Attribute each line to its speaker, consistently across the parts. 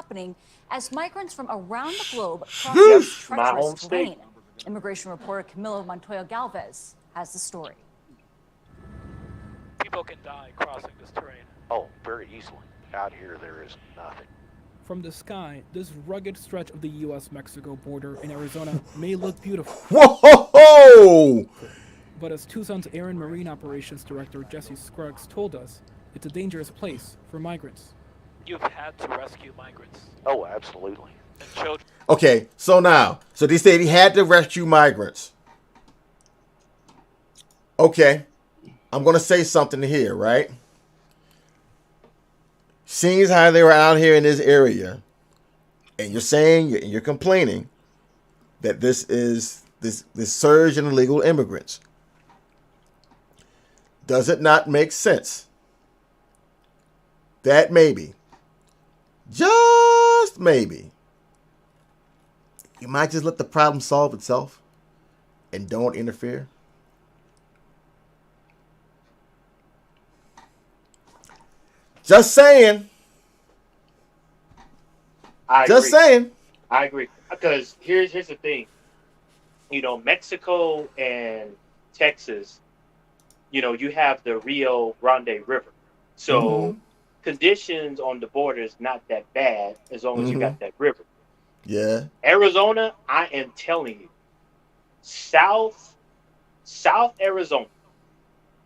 Speaker 1: happening as migrants from around the globe cross this treacherous terrain. Immigration reporter Camilo Montoya Galvez has the story.
Speaker 2: People can die crossing this terrain.
Speaker 3: Oh, very easily. Out here, there is nothing.
Speaker 4: From the sky, this rugged stretch of the U.S.-Mexico border in Arizona may look beautiful.
Speaker 5: Whoa!
Speaker 4: But as Tucson's Air and Marine Operations Director Jesse Scruggs told us, it's a dangerous place for migrants.
Speaker 2: You've had to rescue migrants.
Speaker 3: Oh, absolutely.
Speaker 2: And children.
Speaker 5: Okay, so they said he had to rescue migrants. Okay, I'm going to say something here, right? Seeing how they were out here in this area, and you're complaining that this surge in illegal immigrants. Does it not make sense that maybe, just maybe, you might just let the problem solve itself and don't interfere? Just saying. Just saying.
Speaker 6: I agree. Because here's the thing. Mexico and Texas, you have the Rio Grande River. So conditions on the border is not that bad as long as you got that river.
Speaker 5: Yeah.
Speaker 6: Arizona, I am telling you, South Arizona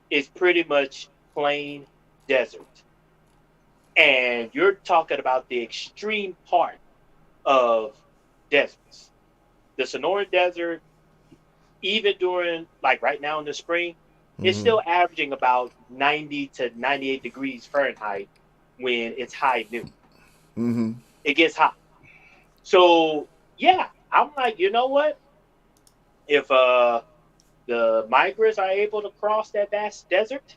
Speaker 6: is pretty much plain desert. And you're talking about the extreme part of deserts. The Sonoran Desert, even during, like right now in the spring, it's still averaging about 90 to 98 degrees Fahrenheit when it's high noon. It gets hot. So, yeah, I'm like, you know what? If the migrants are able to cross that vast desert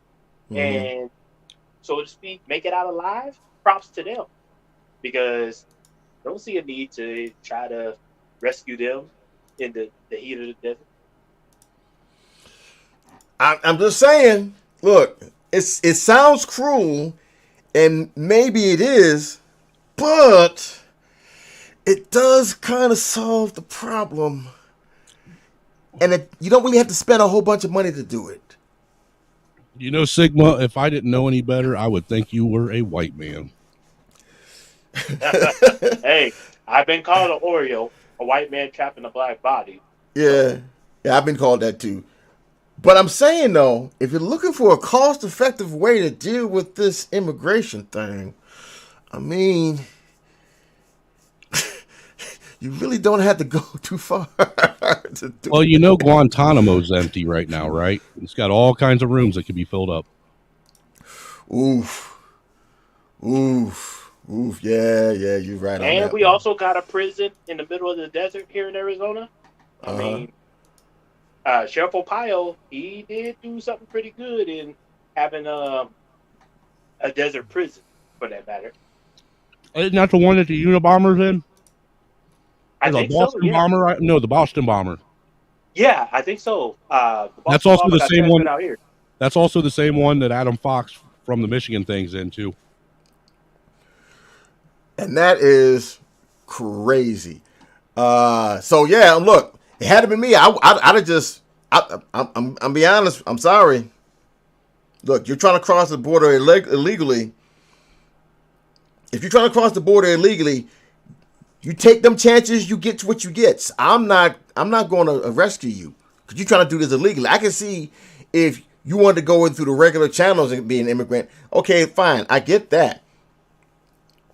Speaker 6: and, so to speak, make it out alive, props to them. Because I don't see a need to try to rescue them in the heat of the desert.
Speaker 5: I'm just saying, look, it sounds cruel, and maybe it is, but it does kind of solve the problem. And you don't really have to spend a whole bunch of money to do it.
Speaker 7: Sigma, if I didn't know any better, I would think you were a white man.
Speaker 6: Hey, I've been called an Oreo, a white man trapped in a black body.
Speaker 5: Yeah, I've been called that too. But I'm saying, though, if you're looking for a cost-effective way to deal with this immigration thing, I mean, you really don't have to go too far to do
Speaker 7: Well, Guantanamo's empty right now, right? It's got all kinds of rooms that could be filled up.
Speaker 5: Oof. Yeah, you're right.
Speaker 6: And we also got a prison in the middle of the desert here in Arizona. I mean, Sheriff Opaio, he did do something pretty good in having a desert prison, for that matter.
Speaker 7: Isn't that the one that the Unabomber's in?
Speaker 6: I think
Speaker 7: Boston
Speaker 6: so, yeah.
Speaker 7: Bomber, right? No, the Boston Bomber.
Speaker 6: Yeah, I think so.
Speaker 7: That's also the same one.
Speaker 6: Out here.
Speaker 7: That's also the same one that Adam Fox from the Michigan thing's in too.
Speaker 5: And that is crazy. So yeah, look, it had to be me. I'd have just. I'm be honest. I'm sorry. Look, you're trying to cross the border illegally. If you're trying to cross the border illegally, you take them chances. You get what you get. I'm not going to rescue you because you're trying to do this illegally. I can see if you wanted to go in through the regular channels and be an immigrant. Okay, fine. I get that.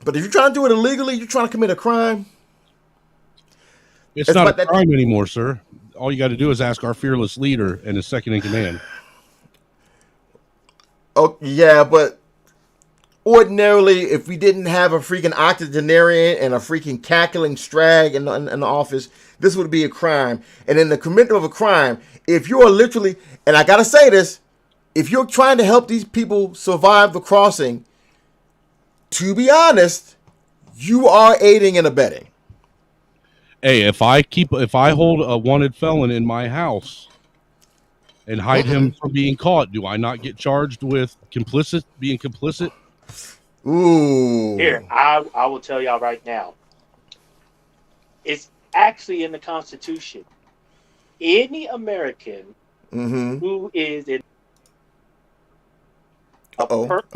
Speaker 5: But if you're trying to do it illegally, you're trying to commit a crime.
Speaker 7: It's not a crime anymore, sir. All you got to do is ask our fearless leader and his second in command.
Speaker 5: Oh, yeah, but ordinarily, if we didn't have a freaking octogenarian and a freaking cackling strag in the office, this would be a crime. And in the commitment of a crime, if you are literally, and I got to say this, if you're trying to help these people survive the crossing, to be honest, you are aiding and abetting.
Speaker 7: Hey, if I hold a wanted felon in my house and hide him from being caught, do I not get charged with being complicit?
Speaker 5: Ooh.
Speaker 6: Here, I will tell y'all right now. It's actually in the Constitution. Any American who is in
Speaker 5: I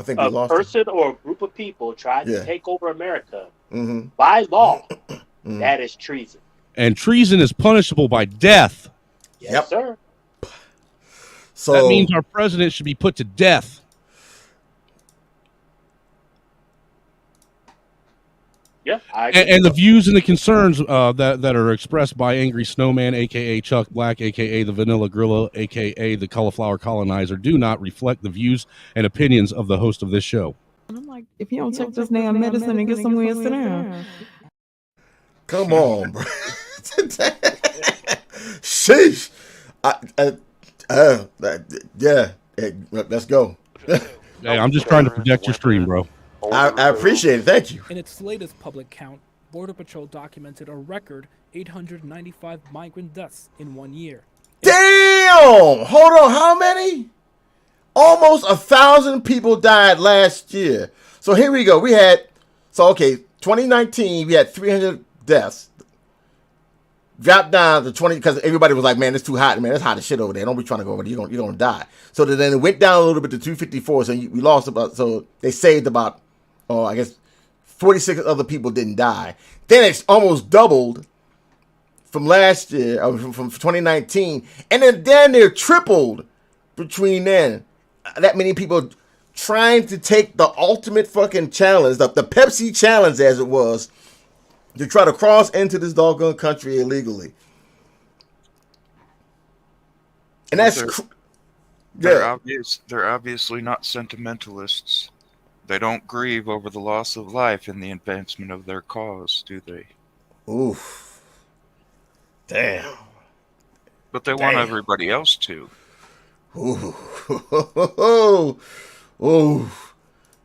Speaker 5: think we
Speaker 6: a
Speaker 5: lost
Speaker 6: person or a group of people trying
Speaker 5: Yeah.
Speaker 6: to take over America
Speaker 5: him.
Speaker 6: by law, that is treason.
Speaker 7: And treason is punishable by death.
Speaker 6: Yes,
Speaker 5: Yep.
Speaker 6: sir.
Speaker 5: So
Speaker 7: That means our president should be put to death.
Speaker 6: Yeah. I agree.
Speaker 7: And the views and the concerns that are expressed by Angry Snowman, a.k.a. Chuck Black, a.k.a. the Vanilla Gorilla, a.k.a. the Cauliflower Colonizer, do not reflect the views and opinions of the host of this show.
Speaker 8: And I'm like, if you don't take this damn medicine and get somewhere to sit down.
Speaker 5: come on, bro. Sheesh. Yeah. Hey, let's go.
Speaker 7: Hey, I'm just trying to protect your stream, bro.
Speaker 5: I appreciate it. Thank you.
Speaker 4: In its latest public count, Border Patrol documented a record 895 migrant deaths in 1 year.
Speaker 5: Damn! Hold on, how many? Almost 1,000 people died last year. So here we go. 2019, we had 300 deaths. Dropped down to 20 because everybody was like, man, it's too hot. Man, it's hot as shit over there. Don't be trying to go over there. You're going to die. So then it went down a little bit to 254. So we lost about, so they saved about, I guess 46 other people didn't die. Then it's almost doubled from last year, from 2019. And then damn near tripled between then. That many people trying to take the ultimate fucking challenge, the Pepsi challenge as it was, to try to cross into this doggone country illegally. And that's...
Speaker 9: They're obviously not sentimentalists. They don't grieve over the loss of life in the advancement of their cause, do they?
Speaker 5: Oof. Damn.
Speaker 9: But they want everybody else to.
Speaker 5: Ooh. Oh.
Speaker 4: In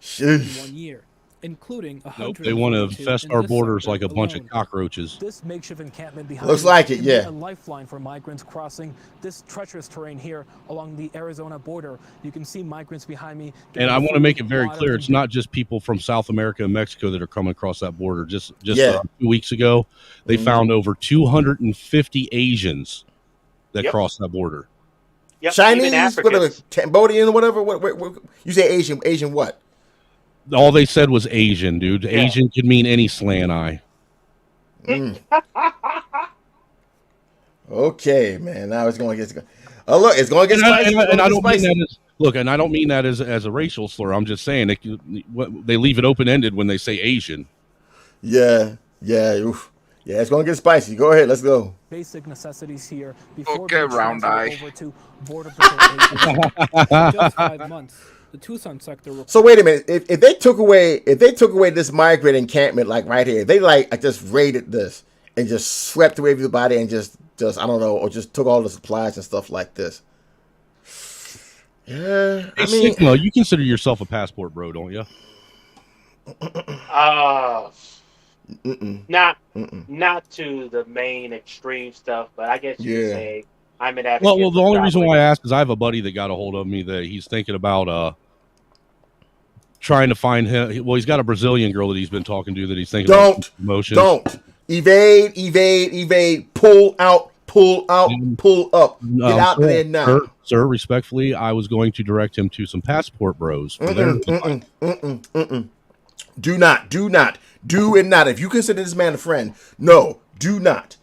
Speaker 5: Sheesh.
Speaker 4: 1 year, including 100.
Speaker 7: Nope, they want to infest our borders like a bunch of cockroaches.
Speaker 10: This makeshift encampment behind
Speaker 5: Looks like it,
Speaker 10: can be
Speaker 5: yeah.
Speaker 10: a lifeline for migrants crossing this treacherous terrain here along the Arizona border. You can see migrants behind me.
Speaker 7: And I want to make it very clear, it's not just people from South America and Mexico that are coming across that border. Just 2 weeks ago, they found over 250 Asians that crossed that border.
Speaker 6: Yep.
Speaker 5: Chinese, whatever, Cambodian, whatever. What, you say Asian? Asian what?
Speaker 7: All they said was Asian, dude.
Speaker 6: Yeah.
Speaker 7: Asian could mean any slant eye.
Speaker 5: Okay, man. Now it's going to get. Oh, look, it's going to get spicy.
Speaker 7: And I don't mean that as and I don't mean that as a racial slur. I'm just saying they leave it open ended when they say Asian.
Speaker 5: Yeah. Oof. Yeah, it's going to get spicy. Go ahead. Let's go.
Speaker 10: Basic necessities here before
Speaker 9: Okay,
Speaker 10: being
Speaker 9: round
Speaker 10: transferred
Speaker 9: eye.
Speaker 10: over to Border Patrol agents.
Speaker 4: In just 5 months, the Tucson sector.
Speaker 5: So wait a minute. If they took away this migrant encampment like right here, they like just raided this and just swept away everybody and just I don't know, or just took all the supplies and stuff like this. Yeah, I mean,
Speaker 7: Sigma, you consider yourself a passport bro, don't you?
Speaker 6: Not to the main extreme stuff, but I guess you could say I'm an advocate.
Speaker 7: Well, the only reason why I asked is I have a buddy that got a hold of me that he's thinking about trying to find him. Well, he's got a Brazilian girl that he's been talking to that he's thinking about promotions.
Speaker 5: Don't evade, pull out, pull up. Get out there now.
Speaker 7: Sir, respectfully, I was going to direct him to some passport bros. For
Speaker 5: Do not. If you consider this man a friend, no, do not.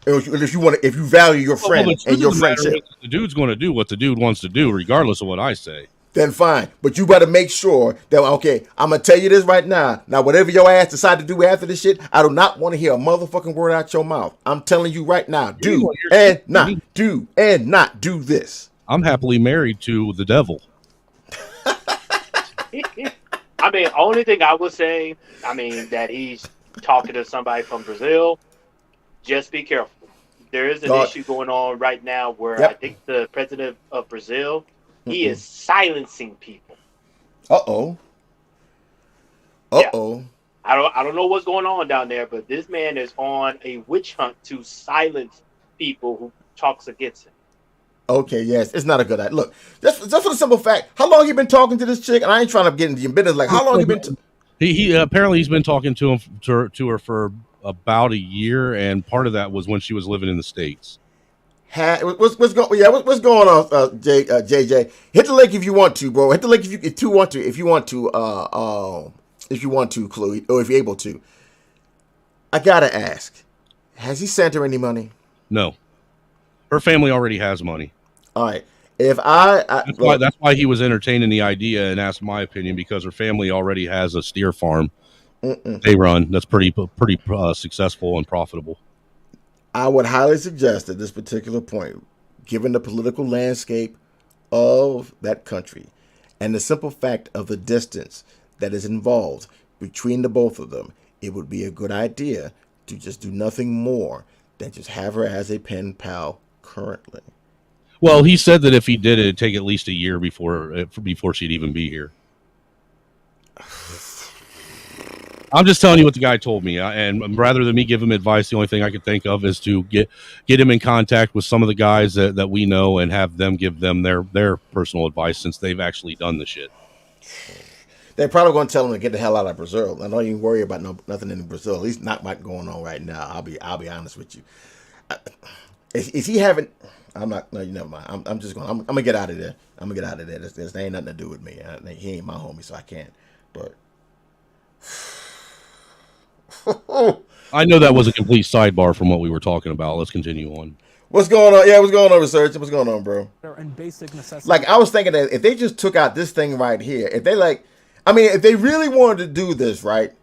Speaker 5: If you value your friend and your friendship.
Speaker 7: The dude's going to do what the dude wants to do, regardless of what I say.
Speaker 5: Then fine. But you better make sure that, okay, I'm going to tell you this right now. Now, whatever your ass decide to do after this shit, I do not want to hear a motherfucking word out your mouth. I'm telling you right now, do not do this.
Speaker 7: I'm happily married to the devil.
Speaker 6: I mean, only thing I would say, that he's talking to somebody from Brazil. Just be careful. There is an issue going on right now where I think the president of Brazil, he is silencing people.
Speaker 5: Uh-oh.
Speaker 6: I don't know what's going on down there, but this man is on a witch hunt to silence people who talks against him.
Speaker 5: Okay, yes, it's not a good idea. Look, just for the simple fact, how long you been talking to this chick? And I ain't trying to get into your business. Like, how long you been?
Speaker 7: He apparently he's been talking to her for about a year, and part of that was when she was living in the States.
Speaker 5: What's going? Yeah, what's going on, JJ? Hit the link if you want to, bro. Hit the link if you want to. If you want to, Chloe, or if you're able to. I gotta ask, has he sent her any money?
Speaker 7: No, her family already has money.
Speaker 5: All right. If that's why he was entertaining the idea and asked my opinion, because her family already has a steer farm they run that's pretty successful and profitable. I would highly suggest at this particular point, given the political landscape of that country and the simple fact of the distance that is involved between the both of them, it would be a good idea to just do nothing more than just have her as a pen pal currently.
Speaker 7: Well, he said that if he did it, it'd take at least a year before she'd even be here. I'm just telling you what the guy told me, and rather than me give him advice, the only thing I could think of is to get him in contact with some of the guys that we know and have them give them their personal advice, since they've actually done the shit.
Speaker 5: They're probably going to tell him to get the hell out of Brazil. I don't even worry about nothing in Brazil. At least not what's going on right now. I'll be honest with you. Is he having? I'm not. No, never mind. I'm just going. I'm gonna get out of there. I'm gonna get out of there. There ain't nothing to do with me. He ain't my homie, so I can't. But.
Speaker 7: I know that was a complete sidebar from what we were talking about. Let's continue on.
Speaker 5: What's going on? Yeah, what's going on, research? What's going on, bro?
Speaker 10: And basic necessities.
Speaker 5: Like, I was thinking that if they just took out this thing right here, if they really wanted to do this, right,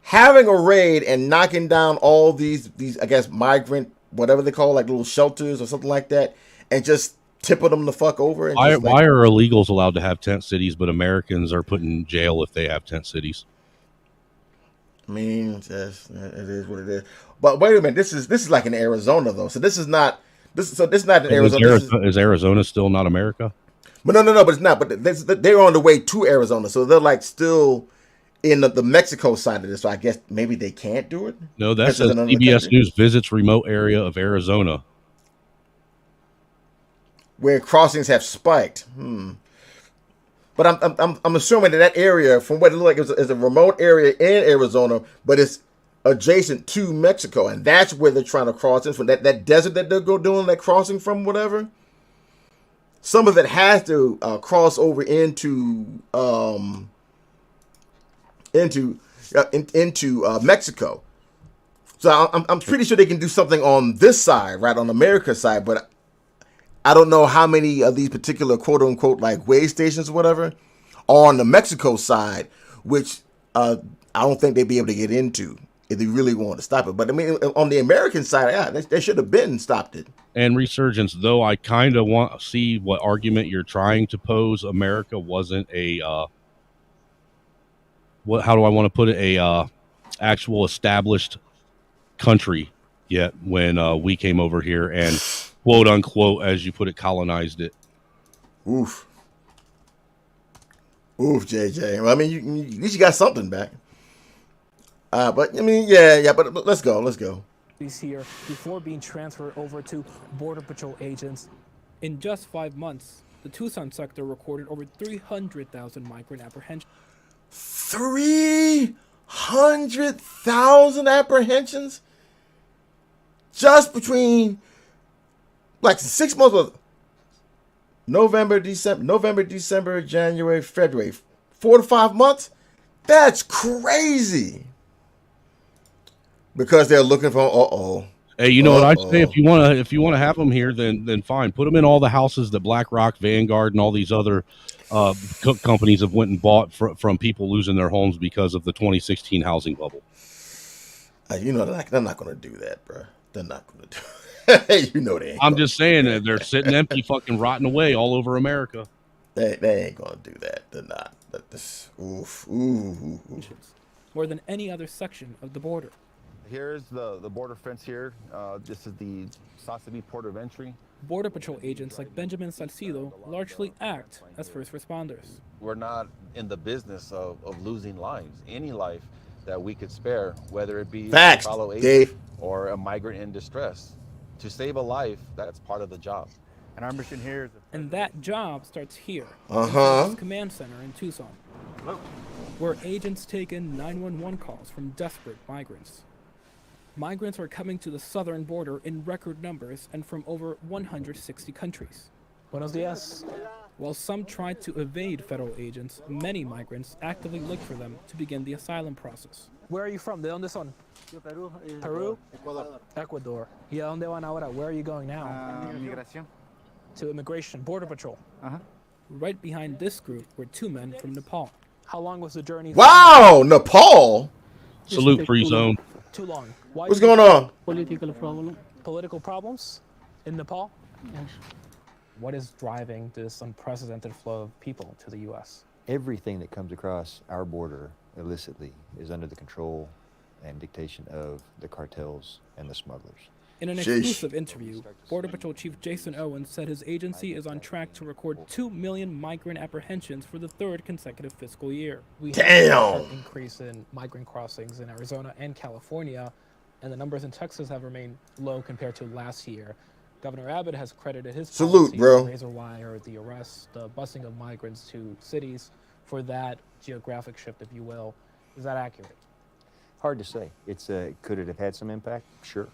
Speaker 5: having a raid and knocking down all these I guess migrant, whatever they call, like little shelters or something like that, and just tipping them the fuck over. And
Speaker 7: why are illegals allowed to have tent cities, but Americans are put in jail if they have tent cities?
Speaker 5: I mean, it is what it is. But wait a minute, this is like in Arizona though. So this is not in Arizona.
Speaker 7: Is Arizona still not America?
Speaker 5: But no, but it's not. But they're on the way to Arizona, so they're like still in the Mexico side of this. So I guess maybe they can't do it.
Speaker 7: No, that says CBS News visits remote area of Arizona
Speaker 5: where crossings have spiked. But I'm assuming that area, from what it looks like, is a remote area in Arizona, but it's adjacent to Mexico, and that's where they're trying to cross in from. That desert that they're doing that crossing from, whatever. Some of it has to cross over into Mexico. So I'm pretty sure they can do something on this side, right, on America's side, but I don't know how many of these particular quote unquote like way stations or whatever are on the Mexico side, which I don't think they'd be able to get into if they really want to stop it. But I mean, on the American side, yeah, they should have been stopped it.
Speaker 7: And resurgence, though, I kind of want to see what argument you're trying to pose. America wasn't a how do I want to put it, a actual established country yet when we came over here and quote unquote, as you put it, colonized it.
Speaker 5: Oof, JJ. Well, I mean, at least you got something back. But I mean, yeah. But let's go.
Speaker 10: Here before being transferred over to Border Patrol agents.
Speaker 4: In just 5 months, the Tucson sector recorded over 300,000 migrant apprehensions.
Speaker 5: 300,000 apprehensions? Just between like 6 months of November, December, January, February, 4 to 5 months? That's crazy. Because they're looking for
Speaker 7: Hey, you know what I'd say? If you want to have them here, then fine. Put them in all the houses that BlackRock, Vanguard, and all these other companies have went and bought from people losing their homes because of the 2016 housing bubble.
Speaker 5: You know, they're not going to do that, bro. They're not going to do it. You know they ain't.
Speaker 7: I'm just saying that they're sitting empty, fucking rotting away all over America.
Speaker 5: They ain't going to do that. They're not. Oof.
Speaker 4: More than any other section of the border.
Speaker 11: Here's the border fence here. This is the Sasabe port of entry.
Speaker 4: Border Patrol agents like Benjamin Salcido largely act as first responders.
Speaker 11: We're not in the business of losing lives. Any life that we could spare, whether it be a fellow agent or a migrant in distress. To save a life, that's part of the job.
Speaker 12: And our mission here is...
Speaker 4: And that job starts here.
Speaker 5: Uh-huh.
Speaker 4: In the command center in Tucson.
Speaker 12: Hello.
Speaker 4: Where agents take in 911 calls from desperate migrants. Migrants are coming to the southern border in record numbers and from over 160 countries.
Speaker 10: Buenos dias.
Speaker 4: While some try to evade federal agents, many migrants actively look for them to begin the asylum process.
Speaker 10: Where are you from? ¿De dónde son? Peru? Ecuador. ¿Y a dónde van ahora? Where are you going now?
Speaker 12: Migración.
Speaker 10: To immigration, border patrol.
Speaker 4: Right behind this group were 2 men from Nepal.
Speaker 10: How long was the journey?
Speaker 5: Wow, Nepal.
Speaker 7: Salute, Freezone.
Speaker 10: Too long. Why
Speaker 5: What's going on?
Speaker 10: Political problem. Political problems in Nepal? Yes. What is driving this unprecedented flow of people to the U.S.?
Speaker 13: Everything that comes across our border illicitly is under the control and dictation of the cartels and the smugglers.
Speaker 4: In an exclusive interview, Border Patrol Chief Jason Owens said his agency is on track to record 2 million migrant apprehensions for the 3rd consecutive fiscal year.
Speaker 10: We have an increase in migrant crossings in Arizona and California, and the numbers in Texas have remained low compared to last year. Governor Abbott has credited his
Speaker 5: salute, bro.
Speaker 10: Razor wire, the arrest, the busing of migrants to cities for that geographic shift, if you will. Is that accurate?
Speaker 13: Hard to say. It's could it have had some impact? Sure.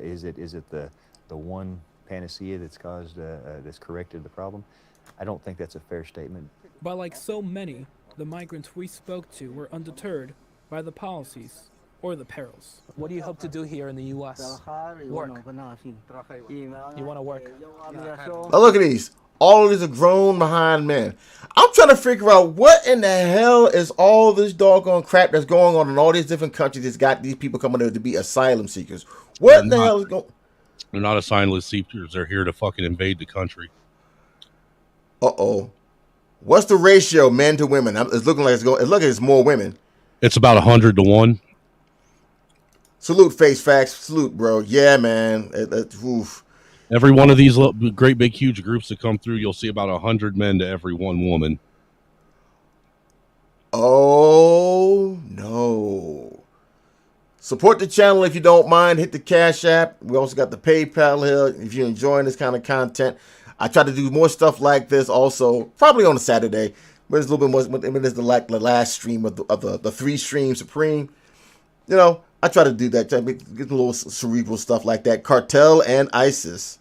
Speaker 13: Is it the one panacea that's caused that's corrected the problem? I don't think that's a fair statement.
Speaker 4: But like so many, the migrants we spoke to were undeterred by the policies or the perils.
Speaker 10: What do you hope to do here in the U.S.? Work. You want to work?
Speaker 5: Now look at these. All of these are grown behind men. I'm trying to figure out what in the hell is all this doggone crap that's going on in all these different countries that's got these people coming there to be asylum seekers. What the hell is going on?
Speaker 7: They're not asylum seekers. They're here to fucking invade the country.
Speaker 5: Uh-oh. What's the ratio men to women? It's looking like it's more women.
Speaker 7: It's about 100 to 1.
Speaker 5: Salute, face facts. Salute, bro. Yeah, man. Oof.
Speaker 7: Every one of these great, big, huge groups that come through, you'll see about 100 men to every 1 woman.
Speaker 5: Oh, no. Support the channel if you don't mind. Hit the Cash App. We also got the PayPal here if you're enjoying this kind of content. I try to do more stuff like this also, probably on a Saturday. But it's a little bit more, I mean, it's the last stream of the 3 stream Supreme. You know, I try to do that. Try to get a little cerebral stuff like that. Cartel and ISIS.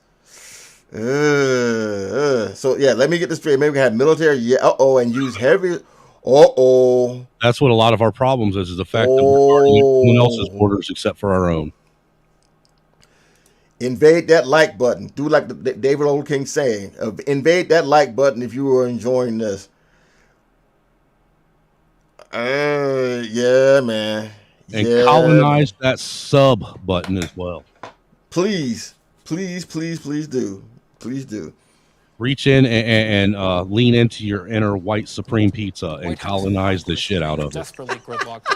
Speaker 5: So, yeah, let me get this straight. Maybe we can have military. Yeah, and use heavy.
Speaker 7: That's what a lot of our problems is the fact that we're guarding everyone else's borders except for our own.
Speaker 5: Invade that like button. Do like the David Old King saying. Invade that like button if you are enjoying this. Yeah, man.
Speaker 7: And colonize that sub button as well.
Speaker 5: Please, please, please, please do. Please do.
Speaker 7: Reach in and lean into your inner white supreme pizza and colonize the shit out of it.
Speaker 10: Desperately gridlocked.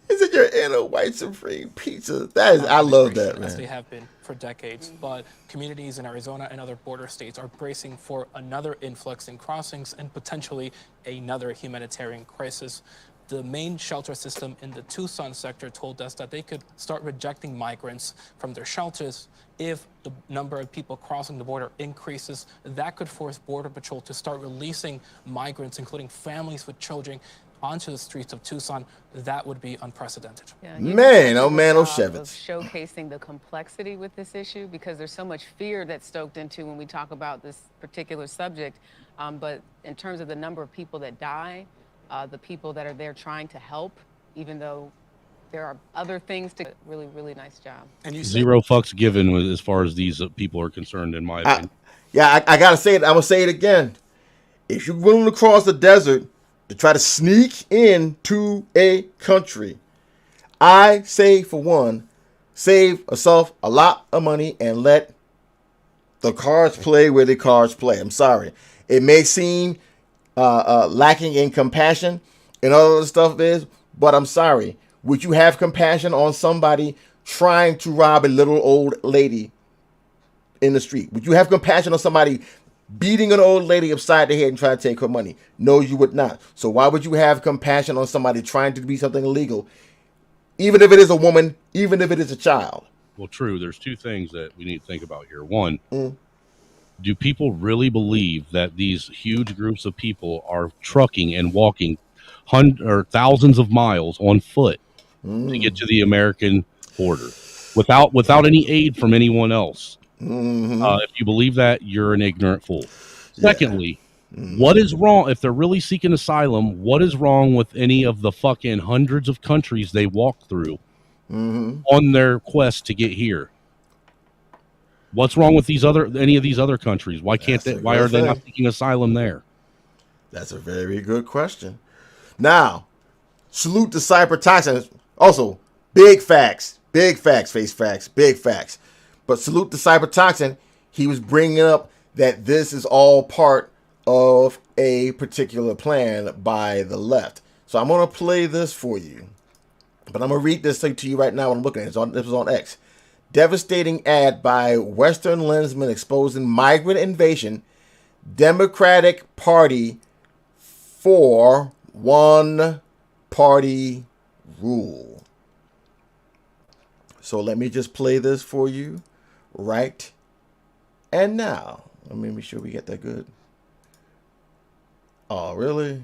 Speaker 5: Is it your inner white supreme pizza? That is, I love that, man.
Speaker 10: As they have been for decades, but communities in Arizona and other border states are bracing for another influx in crossings and potentially another humanitarian crisis. The main shelter system in the Tucson sector told us that they could start rejecting migrants from their shelters if the number of people crossing the border increases. That could force Border Patrol to start releasing migrants, including families with children, onto the streets of Tucson. That would be unprecedented.
Speaker 1: Yeah,
Speaker 5: man, oh Shevitz.
Speaker 1: Showcasing the complexity with this issue, because there's so much fear that's stoked into when we talk about this particular subject. But in terms of the number of people that die, the people that are there trying to help, even though there are other things to really, really nice job.
Speaker 7: And you zero fucks given as far as these people are concerned, in my opinion.
Speaker 5: I gotta say it. I'm gonna say it again. If you're willing to cross the desert to try to sneak into a country, I say, for one, save yourself a lot of money and let the cards play where the cards play. I'm sorry. It may seem lacking in compassion and all other stuff is, but I'm sorry. Would you have compassion on somebody trying to rob a little old lady in the street? Would you have compassion on somebody beating an old lady upside the head and trying to take her money? No, you would not. So why would you have compassion on somebody trying to do something illegal, even if it is a woman, even if it is a child?
Speaker 7: Well, true. There's two things that we need to think about here. One, do people really believe that these huge groups of people are trucking and walking thousands of miles on foot to get to the American border without any aid from anyone else? If you believe that, you're an ignorant fool. Secondly, what is wrong if they're really seeking asylum? What is wrong with any of the fucking hundreds of countries they walk through on their quest to get here? What's wrong with any of these other countries? Why can't they? Why are they not seeking asylum there?
Speaker 5: That's a very good question. Now, salute the cyber toxins. Also, big facts, face facts, big facts. But salute the cyber toxin. He was bringing up that this is all part of a particular plan by the left. So I'm going to play this for you. But I'm going to read this to you right now. What I'm looking at this was on X. Devastating ad by Western Lensman exposing migrant invasion. Democratic Party for one party rule. So let me just play this for you right and now. Let me make sure we get that good. Oh, really?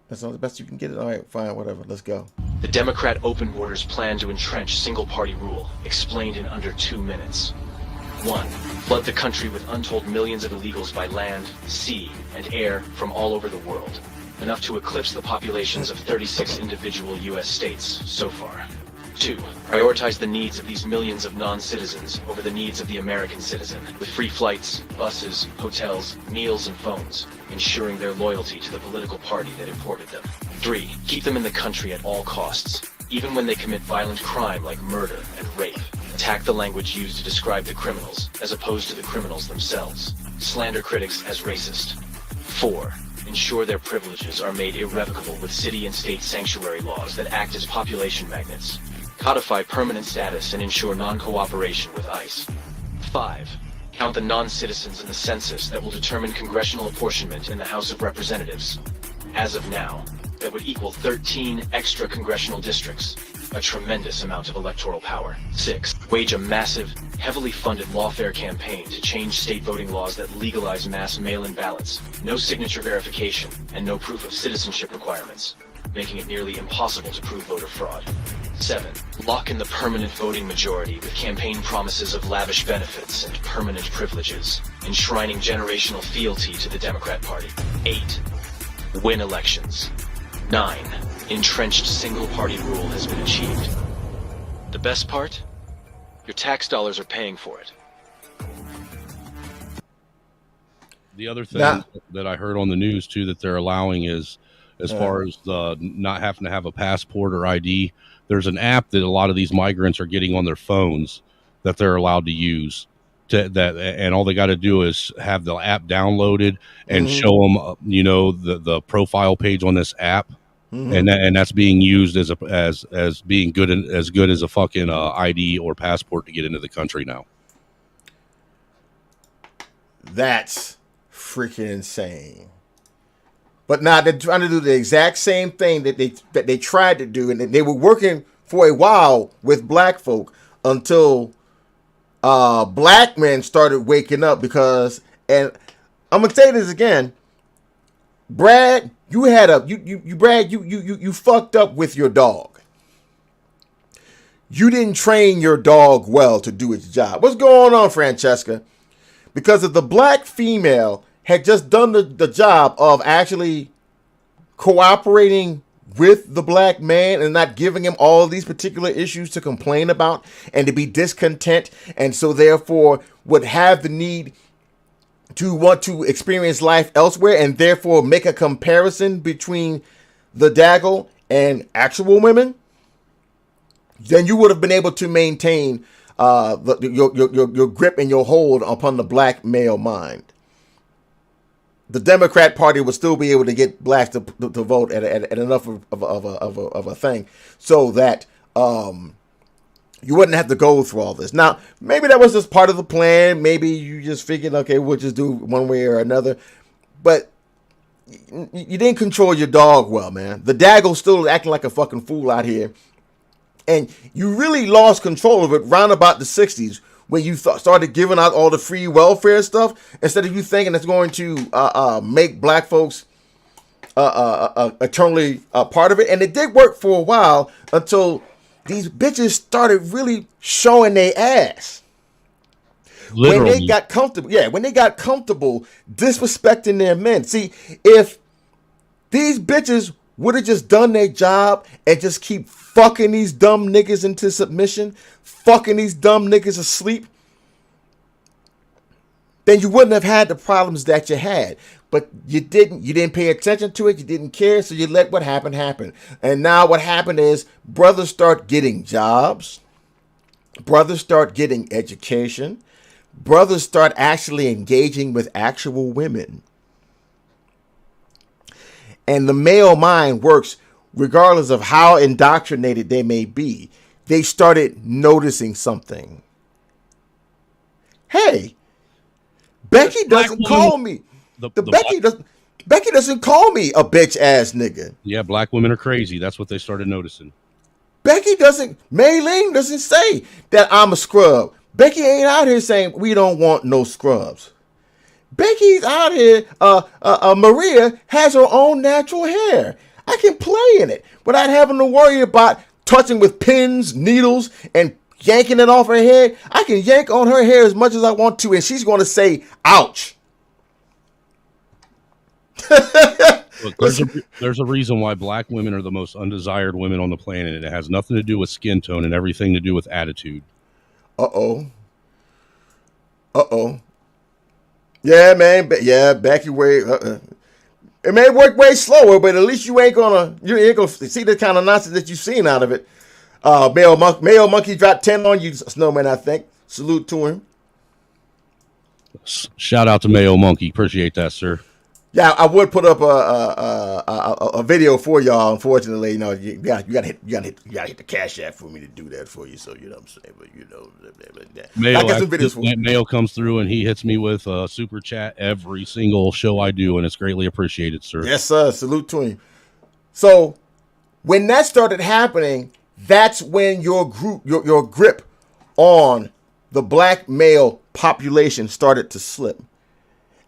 Speaker 5: That's not the best you can get it? All right, fine, whatever. Let's go.
Speaker 12: The Democrat open borders plan to entrench single-party rule, explained in under 2 minutes. 1. Flood the country with untold millions of illegals by land, sea, and air from all over the world, enough to eclipse the populations of 36 individual U.S. states so far. 2. Prioritize the needs of these millions of non-citizens over the needs of the American citizen, with free flights, buses, hotels, meals, and phones, ensuring their loyalty to the political party that imported them. 3. Keep them in the country at all costs, even when they commit violent crime like murder and rape. Attack the language used to describe the criminals, as opposed to the criminals themselves. Slander critics as racist. 4. Ensure their privileges are made irrevocable with city and state sanctuary laws that act as population magnets. Codify permanent status and ensure non-cooperation with ICE. 5. Count the non-citizens in the census that will determine congressional apportionment in the House of Representatives. As of now, that would equal 13 extra congressional districts, a tremendous amount of electoral power. 6. Wage a massive, heavily funded lawfare campaign to change state voting laws that legalize mass mail-in ballots, no signature verification, and no proof of citizenship requirements, making it nearly impossible to prove voter fraud. 7. Lock in the permanent voting majority with campaign promises of lavish benefits and permanent privileges, enshrining generational fealty to the Democrat Party. 8. Win elections. 9. Entrenched single-party rule has been achieved. The best part? Your tax dollars are paying for it.
Speaker 7: The other thing that I heard on the news, too, that they're allowing is, as far as not having to have a passport or ID, there's an app that a lot of these migrants are getting on their phones that they're allowed to use. And all they got to do is have the app downloaded and show them, the profile page on this app, and that's being used as being good as a fucking ID or passport to get into the country now.
Speaker 5: That's freaking insane. But now they're trying to do the exact same thing that they tried to do, and they were working for a while with black folk until black men started waking up. Because, and I'm gonna say this again, Brad, you fucked up with your dog. You didn't train your dog well to do its job. What's going on, Francesca? Because if the black female had just done the job of actually cooperating with the black man and not giving him all of these particular issues to complain about and to be discontent, and so therefore would have the need to want to experience life elsewhere and therefore make a comparison between the Daggle and actual women, then you would have been able to maintain your grip and your hold upon the black male mind. The Democrat Party would still be able to get blacks to vote at enough of a thing so that you wouldn't have to go through all this. Now, maybe that was just part of the plan. Maybe you just figured, okay, we'll just do one way or another. But you didn't control your dog well, man. The Daggle's still acting like a fucking fool out here. And you really lost control of it round about the 60s when you started giving out all the free welfare stuff instead of you thinking it's going to make black folks eternally part of it. And it did work for a while until these bitches started really showing their ass.
Speaker 7: Literally.
Speaker 5: When they got comfortable, when they got comfortable disrespecting their men. See, if these bitches would have just done their job and just keep fucking these dumb niggas into submission, fucking these dumb niggas asleep, then you wouldn't have had the problems that you had. But you didn't pay attention to it, you didn't care, so you let what happened happen. And now what happened is brothers start getting jobs, brothers start getting education, brothers start actually engaging with actual women. And the male mind works regardless of how indoctrinated they may be. They started noticing something. Hey, Becky doesn't call me. Becky doesn't call me a bitch ass nigga.
Speaker 7: Yeah, black women are crazy. That's what they started noticing.
Speaker 5: Maylene doesn't say that I'm a scrub. Becky ain't out here saying we don't want no scrubs. Becky's out here, Maria has her own natural hair. I can play in it without having to worry about touching with pins, needles, and yanking it off her head. I can yank on her hair as much as I want to, and she's going to say, ouch.
Speaker 7: Look, there's a reason why black women are the most undesired women on the planet, and it has nothing to do with skin tone and everything to do with attitude.
Speaker 5: Uh-oh. Yeah, man. Becky way. It may work way slower, but at least you ain't gonna see the kind of nonsense that you've seen out of it. Male Monkey dropped 10 on you, Snowman, I think. Salute to him.
Speaker 7: Shout out to Mayo Monkey. Appreciate that, sir.
Speaker 5: Yeah, I would put up a video for y'all. Unfortunately, you gotta hit the Cash App for me to do that for you. So you know what I'm saying. But
Speaker 7: Mayo,
Speaker 5: I got some videos for you.
Speaker 7: Mayo comes through and he hits me with a super chat every single show I do, and it's greatly appreciated, sir.
Speaker 5: Yes, sir. Salute to him. So when that started happening, that's when your grip on the black male population started to slip.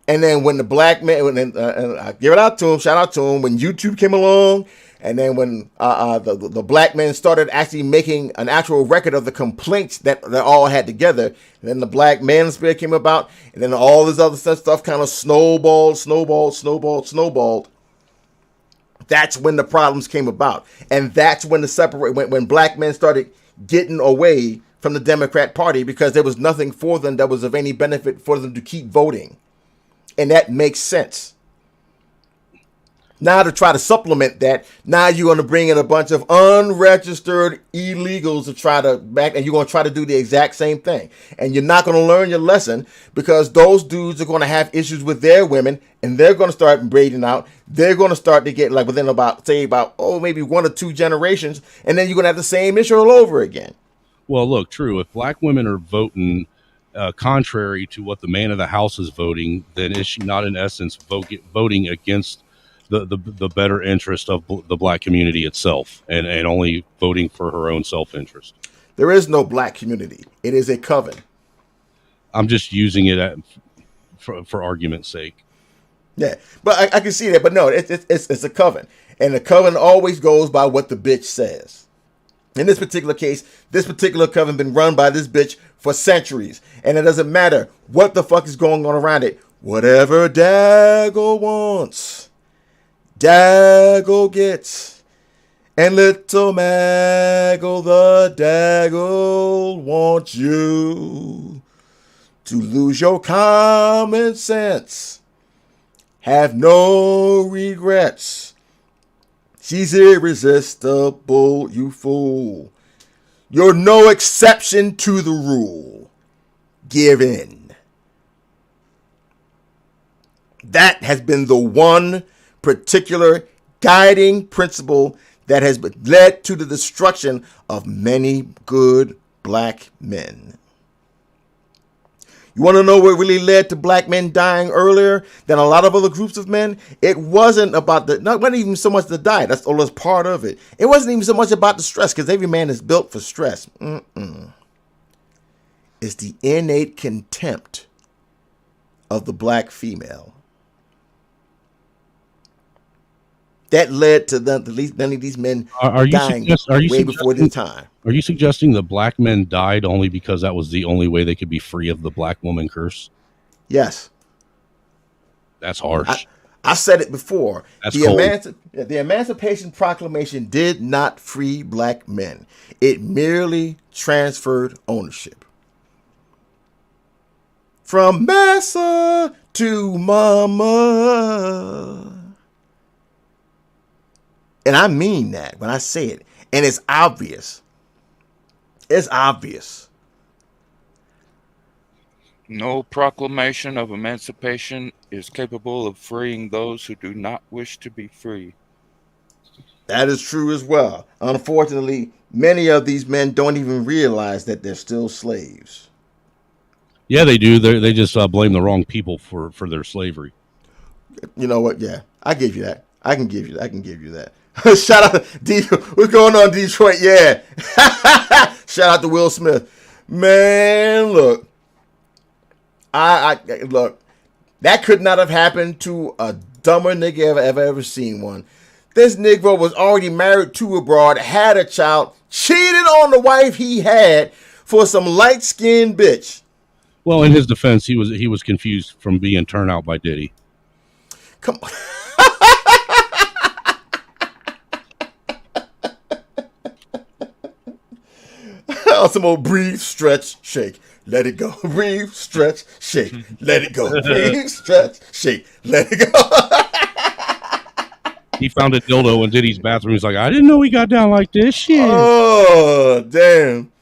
Speaker 5: And then when the black man, and I give it out to him, shout out to him, when YouTube came along, and then when the black men started actually making an actual record of the complaints that they all had together, and then the black manosphere came about, and then all this other stuff kind of snowballed. That's when the problems came about, and that's when when black men started getting away from the Democrat Party because there was nothing for them that was of any benefit for them to keep voting. And that makes sense. Now to try to supplement that, now you're going to bring in a bunch of unregistered illegals to try to back, and you're going to try to do the exact same thing. And you're not going to learn your lesson because those dudes are going to have issues with their women, and they're going to start braiding out. They're going to start to get like within maybe 1 or 2 generations, and then you're going to have the same issue all over again.
Speaker 7: Well, look, true. If black women are voting contrary to what the man of the house is voting, then is she not in essence voting against the better interest of the black community itself and only voting for her own self-interest?
Speaker 5: There is no black community. It is a coven.
Speaker 7: I'm just using it for argument's sake.
Speaker 5: Yeah, but I can see that. But no, it's a coven. And the coven always goes by what the bitch says. In this particular case, this particular coven been run by this bitch for centuries. And it doesn't matter what the fuck is going on around it. Whatever Daggle wants, Daggle gets. And little Maggle, the Daggle, wants you to lose your common sense. Have no regrets. She's irresistible, you fool. You're no exception to the rule. Give in. That has been the one particular guiding principle that has led to the destruction of many good black men. You want to know what really led to black men dying earlier than a lot of other groups of men? It wasn't about not even so much the diet. That's all part of it. It wasn't even so much about the stress, because every man is built for stress. It's the innate contempt of the black female that led to at least many of these men dying way before their time.
Speaker 7: Are you suggesting the black men died only because that was the only way they could be free of the black woman curse?
Speaker 5: Yes.
Speaker 7: That's harsh.
Speaker 5: I said it before.
Speaker 7: That's
Speaker 5: the Emancipation Proclamation did not free black men. It merely transferred ownership. From massa to mama. And I mean that when I say it. And it's obvious. It's obvious.
Speaker 9: No proclamation of emancipation is capable of freeing those who do not wish to be free.
Speaker 5: That is true as well. Unfortunately, many of these men don't even realize that they're still slaves.
Speaker 7: Yeah, they do. They just blame the wrong people for their slavery.
Speaker 5: You know what? Yeah, I give you that. I can give you that. Shout out to what's going on, Detroit? Yeah. Shout out to Will Smith. Man, look. I look. That could not have happened to a dumber nigga ever seen one. This Negro was already married to a broad, had a child, cheated on the wife he had for some light-skinned bitch.
Speaker 7: Well, in his defense, he was confused from being turned out by Diddy.
Speaker 5: Come on. Some old breathe, stretch, shake, let it go. Breathe, stretch, shake, let it go. Breathe, stretch, shake, let it go.
Speaker 7: He found a dildo in Diddy's bathroom. He's like, I didn't know he got down like this shit.
Speaker 5: Oh, damn.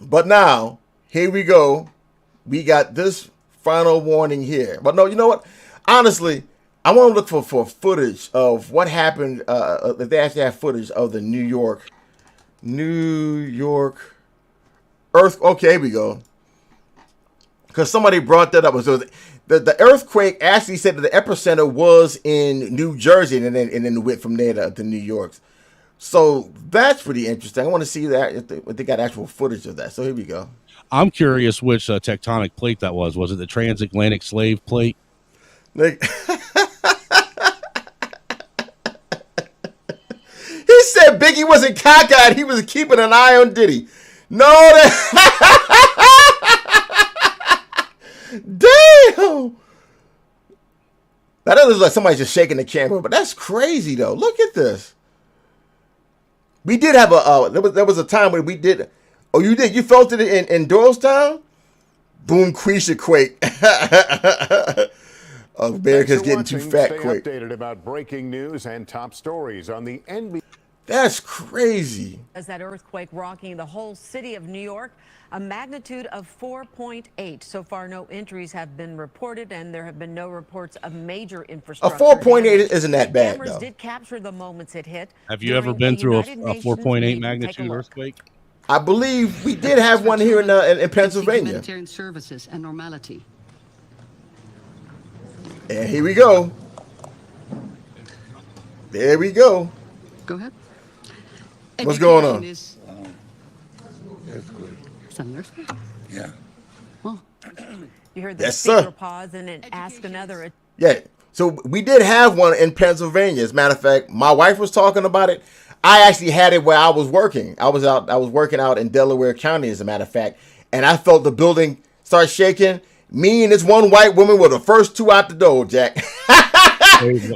Speaker 5: But now, here we go. We got this final warning here. But no, you know what? Honestly, I want to look for footage of what happened. If they actually have footage of the New York earth. Okay, here we go. Because somebody brought that up. So the earthquake actually said that the epicenter was in New Jersey, and then went from there to New York. So that's pretty interesting. I want to see that if they got actual footage of that. So here we go.
Speaker 7: I'm curious which tectonic plate that was. Was it the transatlantic slave plate?
Speaker 5: He said Biggie wasn't cockeyed. He was keeping an eye on Diddy. No, damn. That looks like somebody's just shaking the camera, but that's crazy though. Look at this. We did have there was a time when we did. Oh, you did? You felt it in Doylestown? Boom, Quisha quake. America's getting too fat quick.
Speaker 14: Updated about breaking news and top stories on the NBA.
Speaker 5: That's crazy.
Speaker 15: As that earthquake rocking the whole city of New York, a magnitude of 4.8. So far, no injuries have been reported, and there have been no reports of major infrastructure.
Speaker 5: A 4.8 isn't that bad,
Speaker 15: Cameras
Speaker 5: though.
Speaker 15: did capture the moments it hit.
Speaker 7: Have you ever been through a 4.8 magnitude earthquake?
Speaker 5: I believe we did have one here in Pennsylvania.
Speaker 16: Humanitarian services and normality.
Speaker 5: And here we go. There we go.
Speaker 16: Go ahead.
Speaker 5: What's going on?
Speaker 16: Yeah.
Speaker 15: Well, you heard the
Speaker 5: Yes,
Speaker 15: speaker
Speaker 5: sir.
Speaker 15: pause and then ask another.
Speaker 5: Yeah. So we did have one in Pennsylvania. As a matter of fact, my wife was talking about it. I actually had it where I was working. I was working out in Delaware County, as a matter of fact, and I felt the building start shaking. Me and this one white woman were the first two out the door, Jack.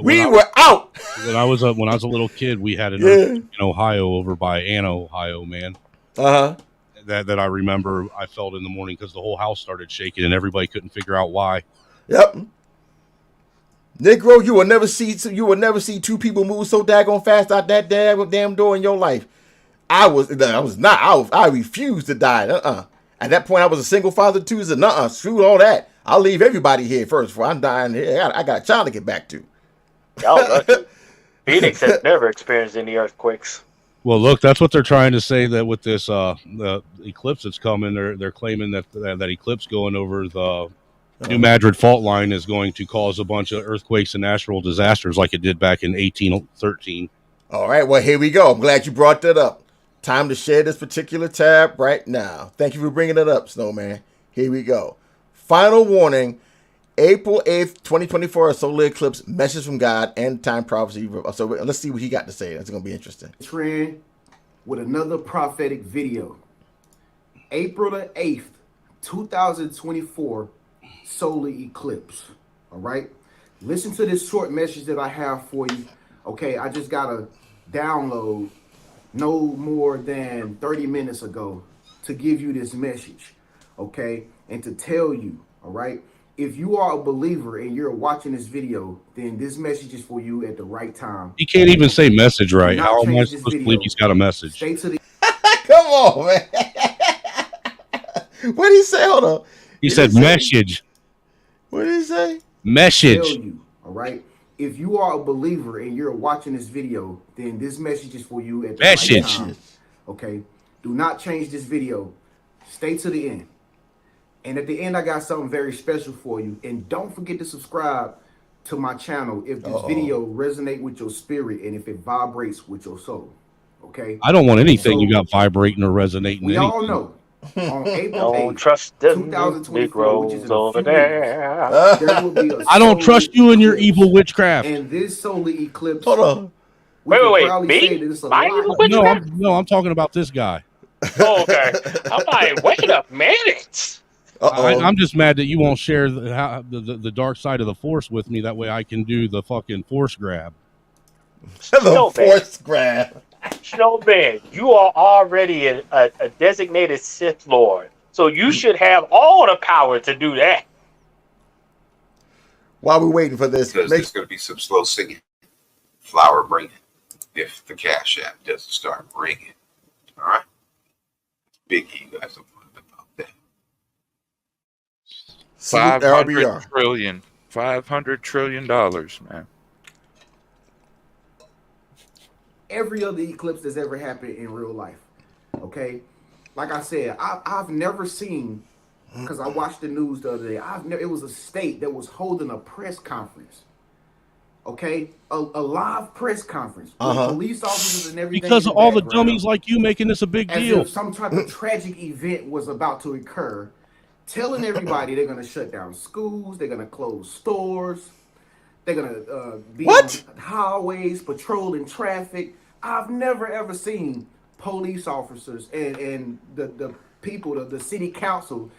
Speaker 5: We were out.
Speaker 7: When I was a little kid, we had an earthquake in Ohio over by Anna, Ohio, man. That I remember. I felt in the morning because the whole house started shaking and everybody couldn't figure out why.
Speaker 5: Yep. Negro, you will never see two people move so daggone fast out that damn door in your life. I refused to die. At that point, I was a single father too. So screw all that. I'll leave everybody here first before I'm dying here. I got a child to get back to.
Speaker 6: Y'all lucky. Phoenix has never experienced any earthquakes.
Speaker 7: Well, look, that's what they're trying to say, that with this the eclipse that's coming, they're claiming that eclipse going over the New Madrid fault line is going to cause a bunch of earthquakes and natural disasters like it did back in 1813.
Speaker 5: All right, well, here we go. I'm glad you brought that up. Time to share this particular tab right now. Thank you for bringing it up, Snowman. Here we go. Final warning. April 8th, 2024, a solar eclipse, message from God, end time prophecy. So let's see what he got to say. That's going to be interesting.
Speaker 17: Trend with another prophetic video. April the 8th, 2024, solar eclipse. All right? Listen to this short message that I have for you. Okay, I just got a download no more than 30 minutes ago to give you this message. Okay? And to tell you, all right? If you are a believer and you're watching this video, then this message is for you at the right time.
Speaker 7: He can't even say message right. How am I supposed to believe he's got a message?
Speaker 17: Stay to the
Speaker 5: Come on, man. What did he say? Hold on.
Speaker 7: He said message.
Speaker 5: What did he say?
Speaker 7: Message.
Speaker 17: Tell you, all right? If you are a believer and you're watching this video, then this message is for you at the right time. Okay? Do not change this video. Stay to the end. And at the end, I got something very special for you. And don't forget to subscribe to my channel if this video resonates with your spirit and if it vibrates with your soul. Okay?
Speaker 7: I don't want anything you got vibrating or resonating.
Speaker 17: We all know on April 8th, 2024, which is over there, there will be a
Speaker 7: I don't trust you and your evil witchcraft.
Speaker 17: And this solar eclipse.
Speaker 5: Hold on.
Speaker 6: Wait. Me?
Speaker 7: No, I'm talking about this guy.
Speaker 6: Oh, okay. I'm like, wait a minute.
Speaker 7: I'm just mad that you won't share the dark side of the force with me. That way I can do the fucking force grab.
Speaker 5: Force grab.
Speaker 6: Snowman, you are already a designated Sith Lord. So you should have all the power to do that.
Speaker 5: While we're waiting for this,
Speaker 18: because there's going to be some slow singing, flower bringing, if the Cash App doesn't start ringing. All right? Biggie, you guys don't want to about that.
Speaker 9: 500 trillion dollars, man.
Speaker 17: Every other eclipse that's ever happened in real life. Okay? Like I said, I've never seen, because I watched the news the other day, it was a state that was holding a press conference. Okay? A live press conference. With police officers and everything.
Speaker 7: Because of all the dummies like you making this a big deal.
Speaker 17: As if some type of tragic event was about to occur. Telling everybody they're going to shut down schools, they're going to close stores, they're going to be on highways, patrolling traffic. I've never ever seen police officers and the people, the city council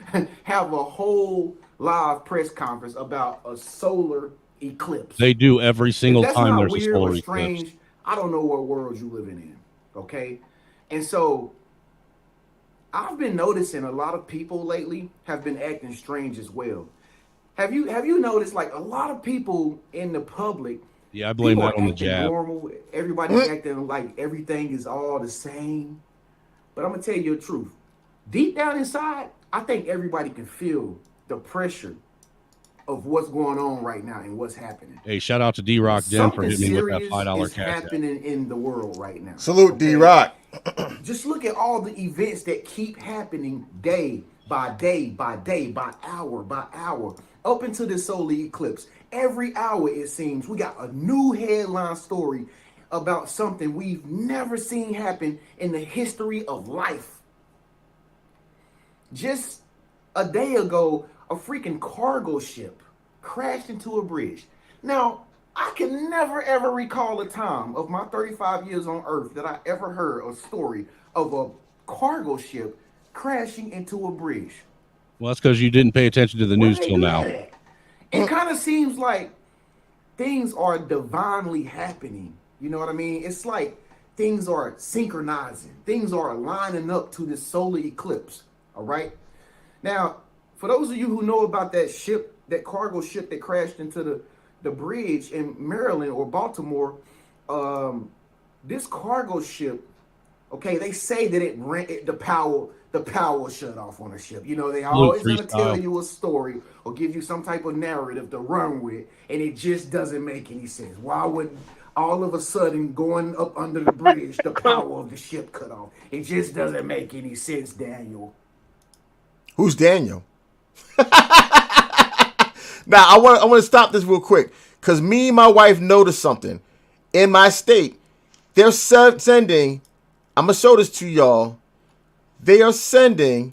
Speaker 17: have a whole live press conference about a solar eclipse.
Speaker 7: They do every single time there's a solar eclipse.
Speaker 17: I don't know what world you living in, okay? And so I've been noticing a lot of people lately have been acting strange as well. Have you noticed, like, a lot of people in the public?
Speaker 7: Yeah, I blame that on the jab.
Speaker 17: Normal. Everybody's acting like everything is all the same. But I'm gonna tell you the truth. Deep down inside, I think everybody can feel the pressure of what's going on right now and what's happening.
Speaker 7: Hey, shout out to D-Rock Den for hitting me with that $5 cash.
Speaker 17: Happening in the world right now.
Speaker 5: Salute, D-Rock.
Speaker 17: Just look at all the events that keep happening day by day by day by hour up into the solar eclipse. Every hour, it seems, we got a new headline story about something we've never seen happen in the history of life. Just a day ago, a freaking cargo ship crashed into a bridge. Now, I can never ever recall a time of my 35 years on Earth that I ever heard a story of a cargo ship crashing into a bridge.
Speaker 7: Well, that's because you didn't pay attention to the news till now.
Speaker 17: It kind of seems like things are divinely happening. You know what I mean? It's like things are synchronizing. Things are lining up to this solar eclipse. All right. Now, for those of you who know about that ship, that cargo ship that crashed into the bridge in Maryland or Baltimore, this cargo ship, okay, they say that the power shut off on the ship. You know, they always gonna tell you a story or give you some type of narrative to run with, and it just doesn't make any sense. Why would all of a sudden going up under the bridge, the power of the ship cut off. It just doesn't make any sense, Daniel.
Speaker 5: Who's Daniel? Now I want to stop this real quick because me and my wife noticed something in my state. They're sending. I'm gonna show this to y'all. They are sending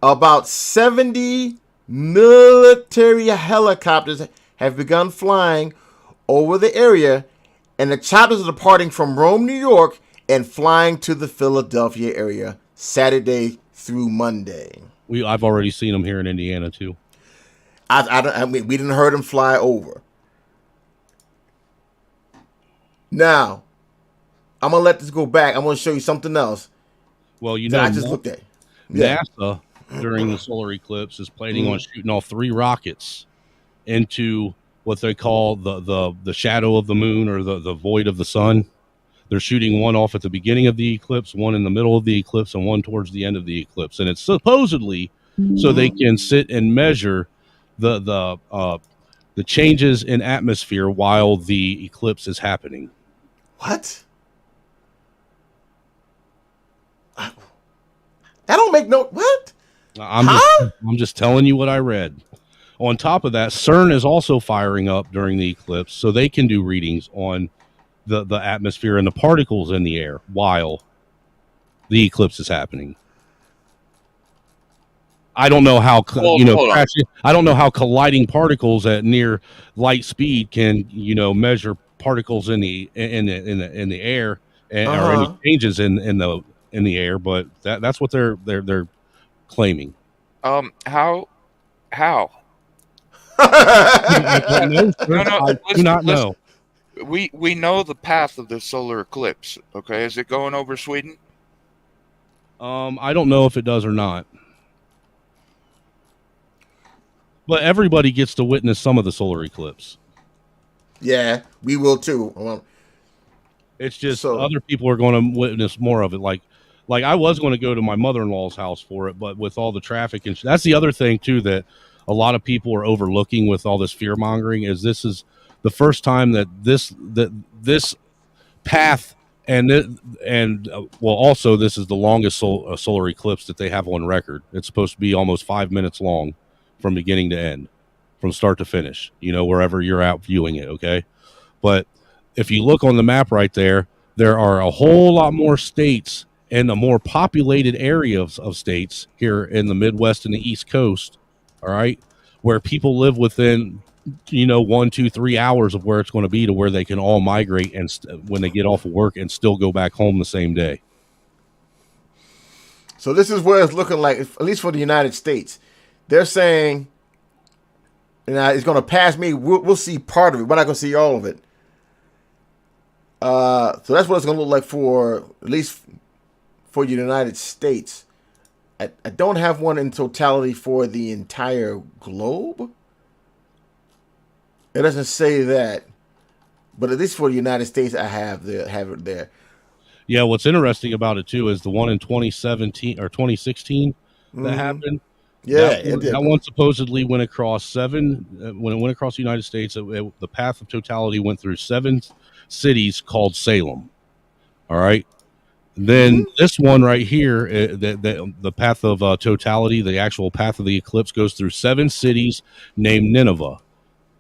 Speaker 5: about 70 military helicopters have begun flying over the area, and the choppers are departing from Rome, New York, and flying to the Philadelphia area Saturday through Monday.
Speaker 7: I've already seen them here in Indiana too.
Speaker 5: I mean, we didn't heard them fly over. Now, I'm gonna let this go back. I'm gonna show you something else.
Speaker 7: Well, you
Speaker 5: that
Speaker 7: know,
Speaker 5: I just looked at. Yeah.
Speaker 7: NASA during the solar eclipse is planning on shooting all 3 rockets into what they call the shadow of the moon, or the void of the sun. They're shooting one off at the beginning of the eclipse, one in the middle of the eclipse, and one towards the end of the eclipse. And it's supposedly so they can sit and measure the changes in atmosphere while the eclipse is happening.
Speaker 5: What? That don't make no what?
Speaker 7: I'm just telling you what I read. On top of that, CERN is also firing up during the eclipse, so they can do readings on the atmosphere and the particles in the air while the eclipse is happening. I don't know how I don't know how colliding particles at near light speed can measure particles in the air or any changes in the air, but that's what they're claiming.
Speaker 9: How?
Speaker 7: I do not know.
Speaker 9: We know the path of the solar eclipse. Okay, is it going over Sweden?
Speaker 7: I don't know if it does or not. But everybody gets to witness some of the solar eclipse.
Speaker 5: Yeah, we will too.
Speaker 7: It's just other people are going to witness more of it. Like I was going to go to my mother-in-law's house for it, but with all the traffic and that's the other thing too that a lot of people are overlooking with all this fear mongering is this is the first time that this path also this is the longest solar eclipse that they have on record. It's supposed to be almost 5 minutes long from beginning to end, from start to finish, wherever you're out viewing it. Okay. But if you look on the map right there, there are a whole lot more states and a more populated area of states here in the Midwest and the East Coast. All right. Where people live within, 1, 2, 3 hours of where it's going to be to where they can all migrate and when they get off of work and still go back home the same day.
Speaker 5: So this is where it's looking like, at least for the United States. They're saying, it's going to pass me. We'll see part of it. We're not going to see all of it. So that's what it's going to look like for, at least for the United States. I don't have one in totality for the entire globe. It doesn't say that. But at least for the United States, I have it there.
Speaker 7: Yeah, what's interesting about it, too, is the one in 2017 or 2016 that happened.
Speaker 5: Yeah,
Speaker 7: that one supposedly went across when it went across the United States, the path of totality went through 7 cities called Salem. All right. Then this one right here, the path of totality, the actual path of the eclipse goes through 7 cities named Nineveh.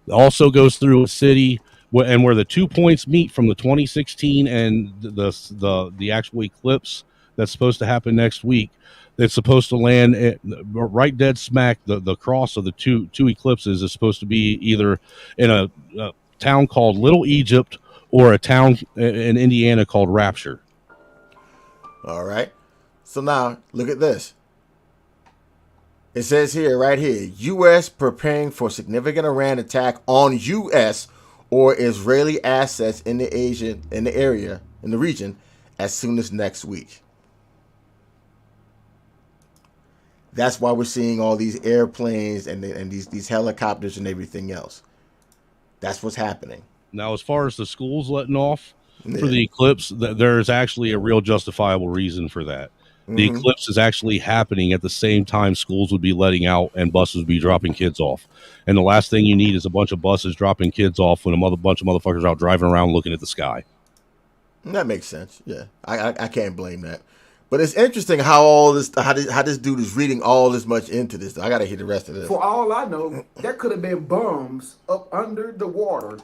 Speaker 7: It also goes through a city where the 2 points meet from the 2016 and the actual eclipse that's supposed to happen next week. It's supposed to land right dead smack. The cross of the two eclipses is supposed to be either in a town called Little Egypt or a town in Indiana called Rapture.
Speaker 5: All right. So now look at this. It says here, right here, U.S. preparing for significant Iran attack on U.S. or Israeli assets in the region as soon as next week. That's why we're seeing all these airplanes and these helicopters and everything else. That's what's happening.
Speaker 7: Now, as far as the schools letting off for the eclipse, there's actually a real justifiable reason for that. The eclipse is actually happening at the same time schools would be letting out and buses would be dropping kids off. And the last thing you need is a bunch of buses dropping kids off when bunch of motherfuckers are out driving around looking at the sky.
Speaker 5: That makes sense. Yeah, I can't blame that. But it's interesting how this dude is reading all this much into this. I gotta hear the rest of this.
Speaker 17: For all I know, there could have been bums up under the water.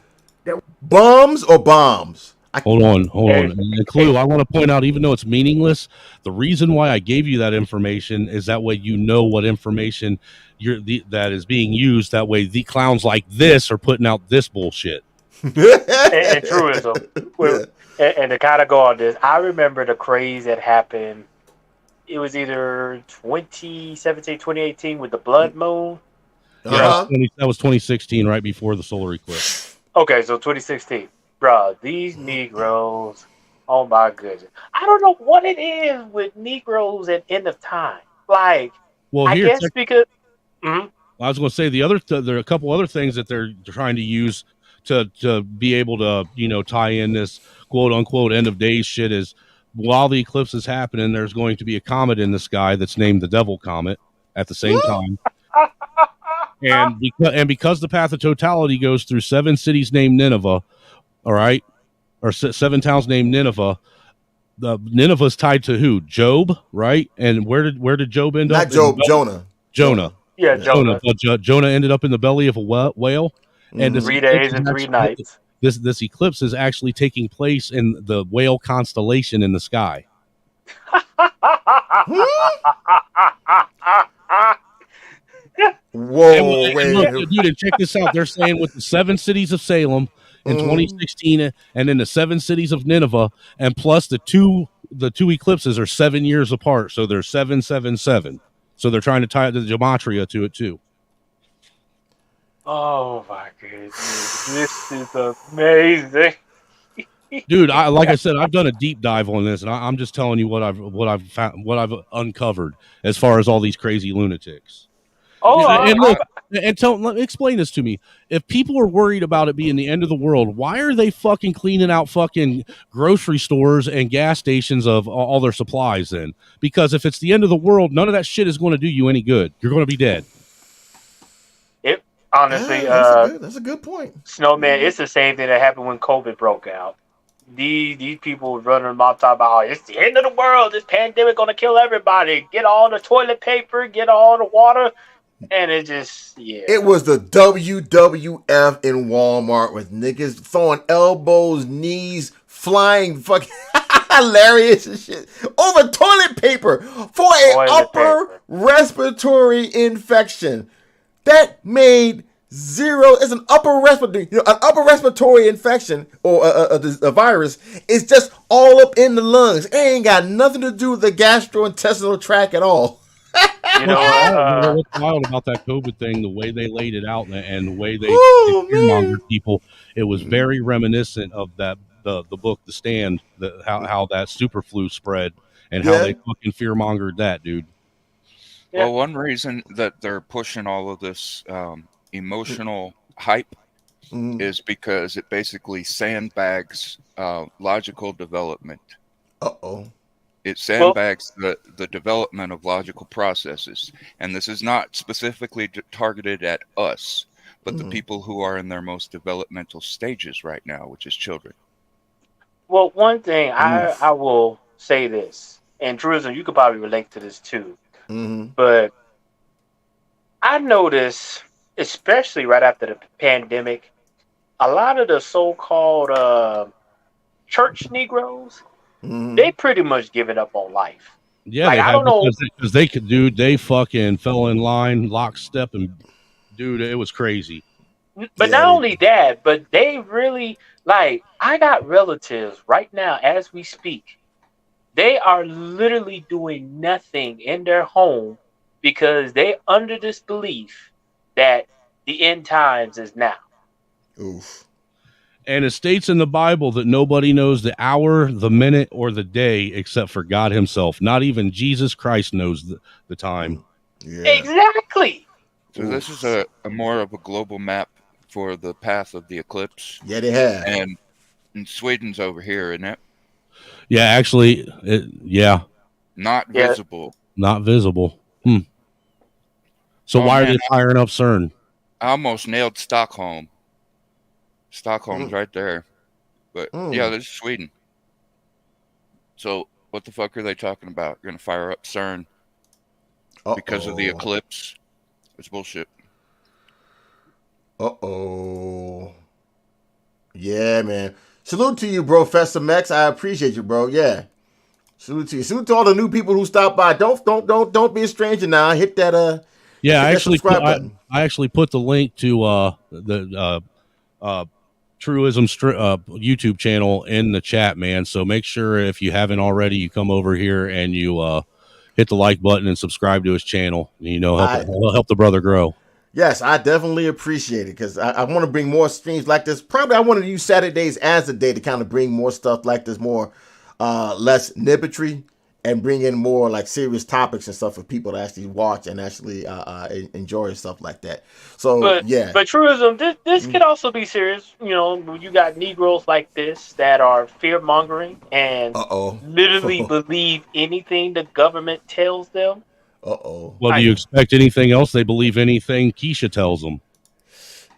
Speaker 5: Bums or bombs?
Speaker 7: Hold on. And Clue, I want to point out, even though it's meaningless, the reason why I gave you that information is that way you know what information that is being used. That way the clowns like this are putting out this bullshit.
Speaker 6: and truism. And to kind of go on this, I remember the craze that happened. It was either 2017, 2018 with the blood moon.
Speaker 7: Yeah, that was 2016, right before the solar eclipse.
Speaker 6: Okay, so 2016. Bro, these Negroes, oh my goodness. I don't know what it is with Negroes at end of time. Like,
Speaker 7: well,
Speaker 6: I guess because...
Speaker 7: I was going to say there are a couple other things that they're trying to use to be able to, tie in this quote unquote end of days shit is while the eclipse is happening, there's going to be a comet in the sky that's named the Devil Comet at the same time. And because the path of totality goes through 7 cities named Nineveh, all right, or 7 towns named Nineveh, the Nineveh's tied to who? Job, right? And where did Job end up?
Speaker 5: Not Job, Jonah.
Speaker 7: Jonah.
Speaker 6: Yeah, Jonah.
Speaker 7: But Jonah ended up in the belly of a whale. And
Speaker 6: 3 days and 3 nights.
Speaker 7: This eclipse is actually taking place in the whale constellation in the sky.
Speaker 5: Whoa,
Speaker 7: look, dude, and check this out. They're saying with the 7 cities of Salem in 2016, and then the 7 cities of Nineveh, and plus the two eclipses are 7 years apart, so they're 777. So they're trying to tie the gematria to it too.
Speaker 6: Oh my goodness, this is amazing.
Speaker 7: Dude, like I said, I've done a deep dive on this, and I'm just telling you what I've found, what I've uncovered as far as all these crazy lunatics. And look, explain this to me. If people are worried about it being the end of the world, why are they fucking cleaning out fucking grocery stores and gas stations of all their supplies then? Because if it's the end of the world, none of that shit is going to do you any good. You're going to be dead.
Speaker 6: Honestly,
Speaker 5: that's a good point.
Speaker 6: Snowman, it's the same thing that happened when COVID broke out. These people running around talking about, it's the end of the world. This pandemic gonna kill everybody. Get all the toilet paper. Get all the water. And it just, yeah.
Speaker 5: It was the WWF in Walmart with niggas throwing elbows, knees, flying, fucking hilarious and shit over toilet paper for an upper respiratory infection. That made zero. It's an upper respiratory infection or a virus. It's just all up in the lungs. It ain't got nothing to do with the gastrointestinal tract at all.
Speaker 7: What's wild about that COVID thing, the way they laid it out and the way they fear-mongered people, it was very reminiscent of the book, The Stand, how that super flu spread and how they fucking fear-mongered that, dude.
Speaker 9: Well, one reason that they're pushing all of this emotional hype is because it basically sandbags logical development. It sandbags the development of logical processes. And this is not specifically targeted at us, but the people who are in their most developmental stages right now, which is children.
Speaker 6: Well, one thing I will say this, and Truism, you could probably relate to this too. But I noticed, especially right after the pandemic, a lot of the so-called church Negroes, they pretty much given up on life.
Speaker 7: Yeah,
Speaker 6: like, I don't know,
Speaker 7: because they could, dude. They fucking fell in line, lockstep, and dude, it was crazy.
Speaker 6: But not only that, but they really like. I got relatives right now as we speak. They are literally doing nothing in their home because they under this belief that the end times is now.
Speaker 5: Oof.
Speaker 7: And it states in the Bible that nobody knows the hour, the minute, or the day except for God himself. Not even Jesus Christ knows the time.
Speaker 5: Yeah.
Speaker 6: Exactly.
Speaker 9: So this is a more of a global map for the path of the eclipse.
Speaker 5: Yeah, they have.
Speaker 9: And Sweden's over here, isn't it?
Speaker 7: Yeah, actually, yeah.
Speaker 9: Not visible.
Speaker 7: Not visible. So
Speaker 9: Oh,
Speaker 7: why are
Speaker 9: man,
Speaker 7: they firing up CERN?
Speaker 9: I almost nailed Stockholm. Stockholm's right there. But yeah, this is Sweden. So what the fuck are they talking about? Going to fire up CERN because of the eclipse? It's bullshit.
Speaker 5: Yeah, man. Salute to you, bro, Professor Max. I appreciate you, bro. Yeah. Salute to you. Salute to all the new people who stopped by. Don't be a stranger now. Hit that
Speaker 7: Yeah,
Speaker 5: hit that subscribe button.
Speaker 7: I actually put the link to the Truism YouTube channel in the chat, man. So make sure if you haven't already, you come over here and you hit the like button and subscribe to his channel. Help the brother grow.
Speaker 5: Yes, I definitely appreciate it because I want to bring more streams like this. Probably I want to use Saturdays as a day to kind of bring more stuff like this, more less nibbitry, and bring in more like serious topics and stuff for people to actually watch and actually enjoy and stuff like that. So
Speaker 6: but truism, this could also be serious. You know, you got Negroes like this that are fear mongering and literally believe anything the government tells them.
Speaker 7: Well, do you expect anything else? They believe anything Keisha tells them.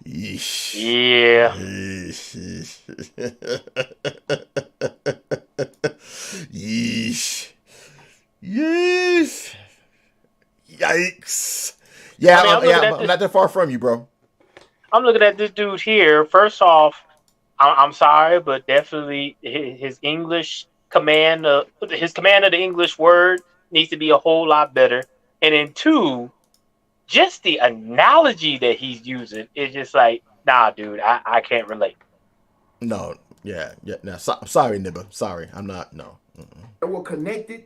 Speaker 6: Yeah.
Speaker 5: Yeesh. Yikes. Yeah, I'm not that far from you, bro.
Speaker 6: I'm looking at this dude here. First off, I'm sorry, but definitely his English command of the English word needs to be a whole lot better. And then two, just the analogy that he's using is just like, nah, dude, I can't relate.
Speaker 5: No, yeah. No, sorry, Nibba. Sorry, I'm not. No.
Speaker 17: They were connected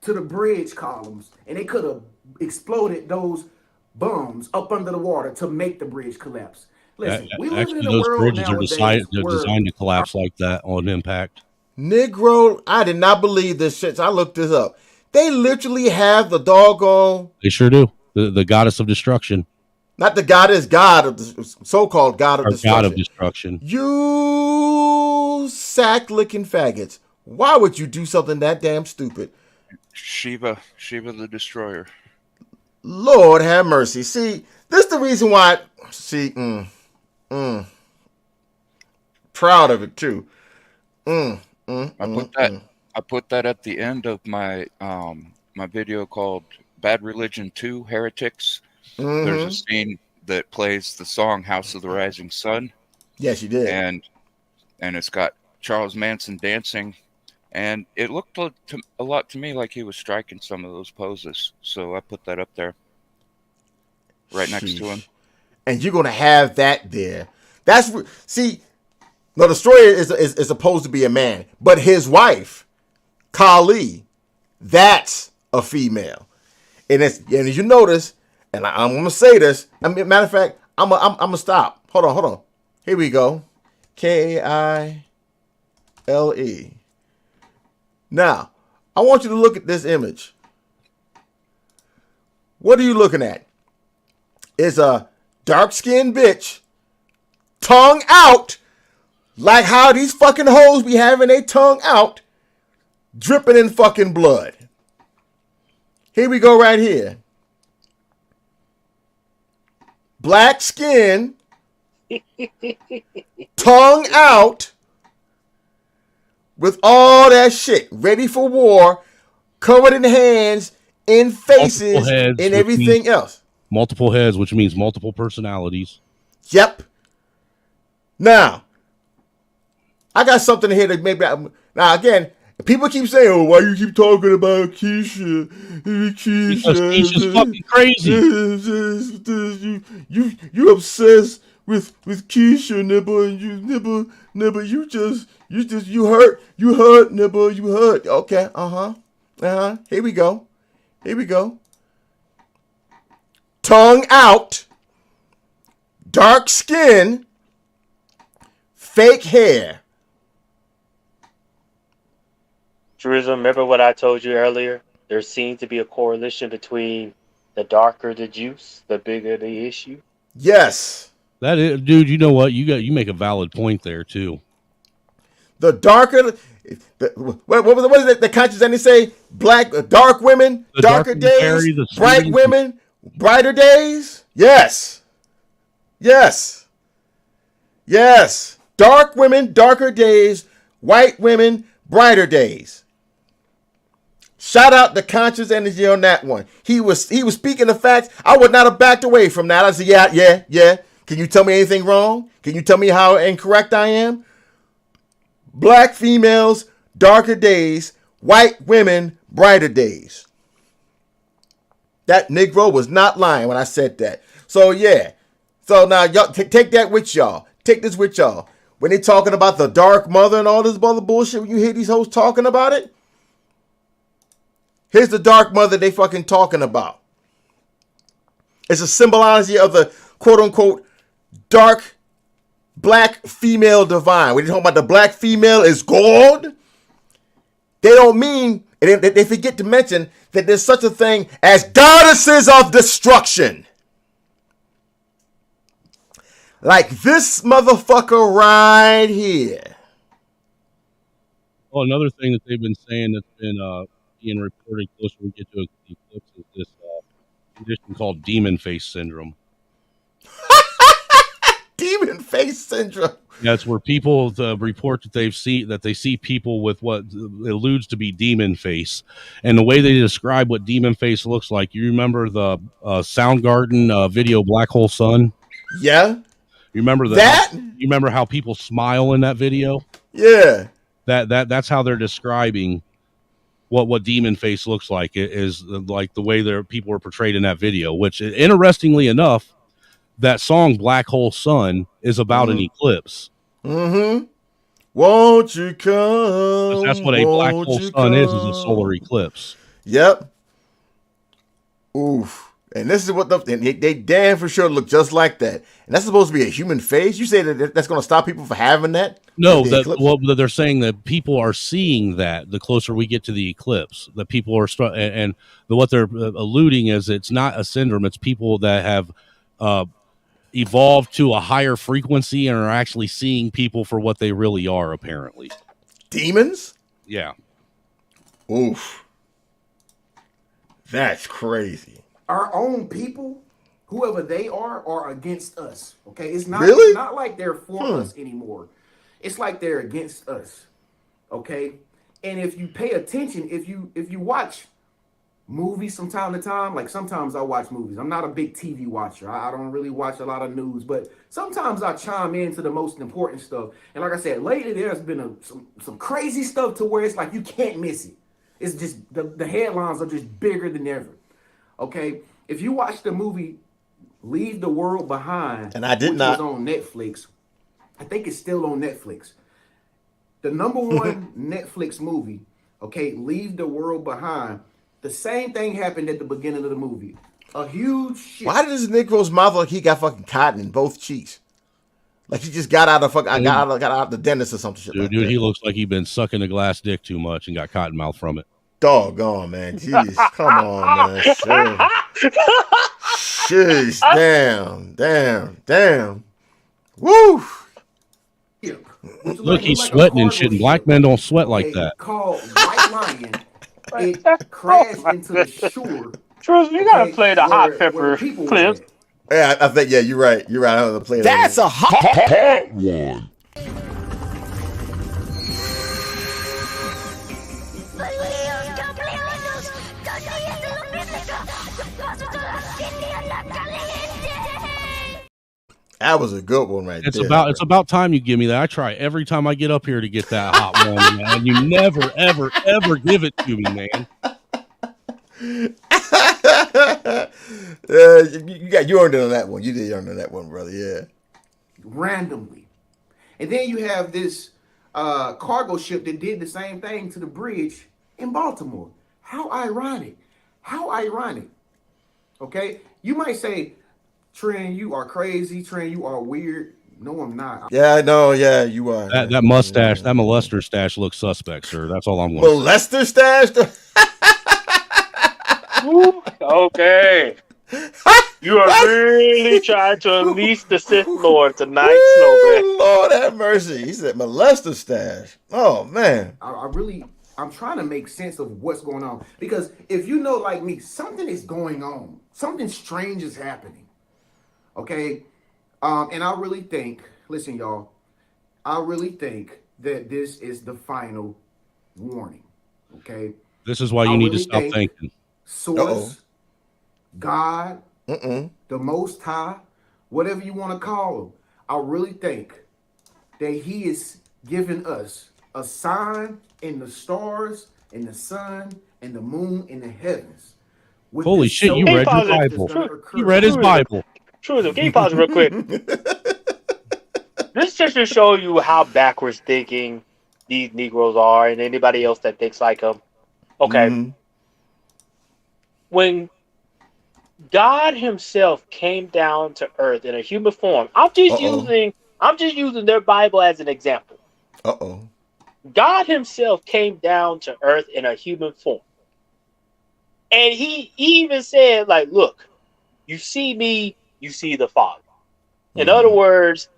Speaker 17: to the bridge columns, and they could have exploded those bombs up under the water to make the bridge collapse. Listen, we live in a
Speaker 7: those
Speaker 17: world
Speaker 7: bridges are
Speaker 17: nowadays
Speaker 7: designed to collapse like that on impact.
Speaker 5: Negro, I did not believe this shit. So I looked this up. They literally have the doggone.
Speaker 7: They sure do. The goddess of destruction.
Speaker 5: Not the goddess, God of the so-called God of destruction.
Speaker 7: God of destruction.
Speaker 5: You sack-licking faggots. Why would you do something that damn stupid?
Speaker 9: Shiva the Destroyer.
Speaker 5: Lord have mercy. See, this is the reason why. See, proud of it too.
Speaker 9: I put that at the end of my my video called Bad Religion 2 Heretics. There's a scene that plays the song House of the Rising Sun.
Speaker 5: Yes, you did.
Speaker 9: And it's got Charles Manson dancing. And it looked a lot to me like he was striking some of those poses. So I put that up there. Right next to him.
Speaker 5: And you're going to have that there. See, no, the story is supposed to be a man. But his wife, Kali, that's a female. And as you notice, and I'm going to say this. Matter of fact, I'm going to stop. Hold on. Here we go. Kaile. Now, I want you to look at this image. What are you looking at? It's a dark-skinned bitch, tongue out, like how these fucking hoes be having their tongue out, dripping in fucking blood. Here we go right here. Black skin, tongue out, with all that shit, ready for war, covered in hands, in faces, and everything else.
Speaker 7: Multiple heads, which means multiple personalities.
Speaker 5: Yep. Now, I got something here that maybe now again, people keep saying, "Oh, why you keep talking about Keisha?
Speaker 7: Because Keisha's fucking crazy.
Speaker 5: You obsessed with Keisha, Nibba, and Nibba, you hurt, Nibba, you hurt. Okay, Here we go. Tongue out, dark skin, fake hair.
Speaker 6: Tourism, remember what I told you earlier? There seems to be a correlation between the darker the juice, the bigger the issue.
Speaker 5: Yes.
Speaker 7: That is, dude, you know what? You make a valid point there too.
Speaker 5: The darker what is it the conscious and they say? dark women,
Speaker 7: The
Speaker 5: darker
Speaker 7: darker the berry,
Speaker 5: days,
Speaker 7: the
Speaker 5: bright
Speaker 7: sweeter-
Speaker 5: women, brighter days. Yes. Yes. Yes. Dark women, darker days, white women, brighter days. Shout out to Conscious Energy on that one. He was speaking the facts. I would not have backed away from that. I said, yeah. Can you tell me anything wrong? Can you tell me how incorrect I am? Black females, darker days, white women, brighter days. That Negro was not lying when I said that. So yeah. So now y'all take that with y'all. Take this with y'all. When they talking about the dark mother and all this other bullshit, when you hear these hoes talking about it, here's the dark mother they fucking talking about. It's a symbology of the quote unquote dark black female divine. When they talking about the black female is God, they don't mean, they forget to mention that there's such a thing as goddesses of destruction. Like this motherfucker right here.
Speaker 7: Well, another thing that they've been saying that's been being reported closer we get to the eclipse is this condition called demon face syndrome.
Speaker 5: Demon face syndrome.
Speaker 7: That's where people report that they see people with what alludes to be demon face, and the way they describe what demon face looks like. You remember the Soundgarden video "Black Hole Sun"?
Speaker 5: Yeah.
Speaker 7: You remember that? You remember how people smile in that video?
Speaker 5: Yeah.
Speaker 7: That's how they're describing what demon face looks like. It is like the way their people are portrayed in that video. Which, interestingly enough, that song "Black Hole Sun" is about an eclipse.
Speaker 5: Mm-hmm. Won't you come?
Speaker 7: That's what a black hole sun is a solar eclipse.
Speaker 5: Yep. Oof. And this is what they damn for sure look just like that. And that's supposed to be a human face? You say that's going to stop people from having that?
Speaker 7: No, they're saying that people are seeing that the closer we get to the eclipse. That people are what they're alluding is it's not a syndrome. It's people that have evolved to a higher frequency and are actually seeing people for what they really are, apparently.
Speaker 5: Demons?
Speaker 7: Yeah.
Speaker 5: Oof. That's crazy.
Speaker 17: Our own people, whoever they are against us. Okay, it's not
Speaker 5: really?
Speaker 17: Not like they're for us anymore. It's like they're against us. Okay, and if you pay attention, if you watch movies from time to time, like sometimes I watch movies. I'm not a big TV watcher. I don't really watch a lot of news, but sometimes I chime into the most important stuff. And like I said, lately there's been some crazy stuff to where it's like you can't miss it. It's just the headlines are just bigger than ever. Okay, if you watch the movie Leave the World Behind,
Speaker 5: and I did
Speaker 17: which
Speaker 5: not,
Speaker 17: was on Netflix. I think it's still on Netflix. The number one Netflix movie, okay, Leave the World Behind. The same thing happened at the beginning of the movie. A huge shit.
Speaker 5: Why did this Negro's mouth like he got fucking cotton in both cheeks? Like he just got out of got out the dentist or something.
Speaker 7: Dude, he looks like he'd been sucking a glass dick too much and got cotton mouth from it.
Speaker 5: Doggone, man. Jeez, come on, man. Jeez, damn. Woo!
Speaker 7: Look, he's sweating and shit, and black men don't sweat like that.
Speaker 17: Called White Lion. It crashed into the shore.
Speaker 6: Truth, you gotta play the hot pepper clips.
Speaker 5: Yeah, I think, you're right. I have to play that.
Speaker 19: That's a hot one.
Speaker 5: That was a good one right there.
Speaker 7: It's about time you give me that. I try every time I get up here to get that hot one, man. And you never, ever, ever give it to me, man.
Speaker 5: You earned it on that one. You did earn it on that one, brother. Yeah.
Speaker 17: Randomly. And then you have this cargo ship that did the same thing to the bridge in Baltimore. How ironic. Okay? You might say, Trent, you are crazy. Trent, you are weird. No, I'm not.
Speaker 5: Yeah, I know. Yeah, you are.
Speaker 7: That mustache, that molester stash looks suspect, sir. That's all I'm going
Speaker 5: to say. Molester stash?
Speaker 6: Okay. You are really trying to unleash the Sith Lord tonight, Snowman.
Speaker 5: Lord have mercy. He said molester stash. Oh, man.
Speaker 17: I really I'm trying to make sense of what's going on. Because if you know, like me, something is going on. Something strange is happening. Okay? And I really think, listen, y'all, I really think that this is the final warning. Okay?
Speaker 7: This is why you need to stop thinking.
Speaker 17: Source, God, the Most High, whatever you want to call him, I really think that he is giving us a sign in the stars, in the sun, and the moon, in the heavens.
Speaker 7: Holy shit, you read your Bible. You read his Bible.
Speaker 6: Truth, can you pause real quick? This just to show you how backwards thinking these Negroes are and anybody else that thinks like them. Okay. When God himself came down to earth in a human form, I'm just using their Bible as an example. God himself came down to earth in a human form. And he even said, like, look, you see me, you see the Father. In other words,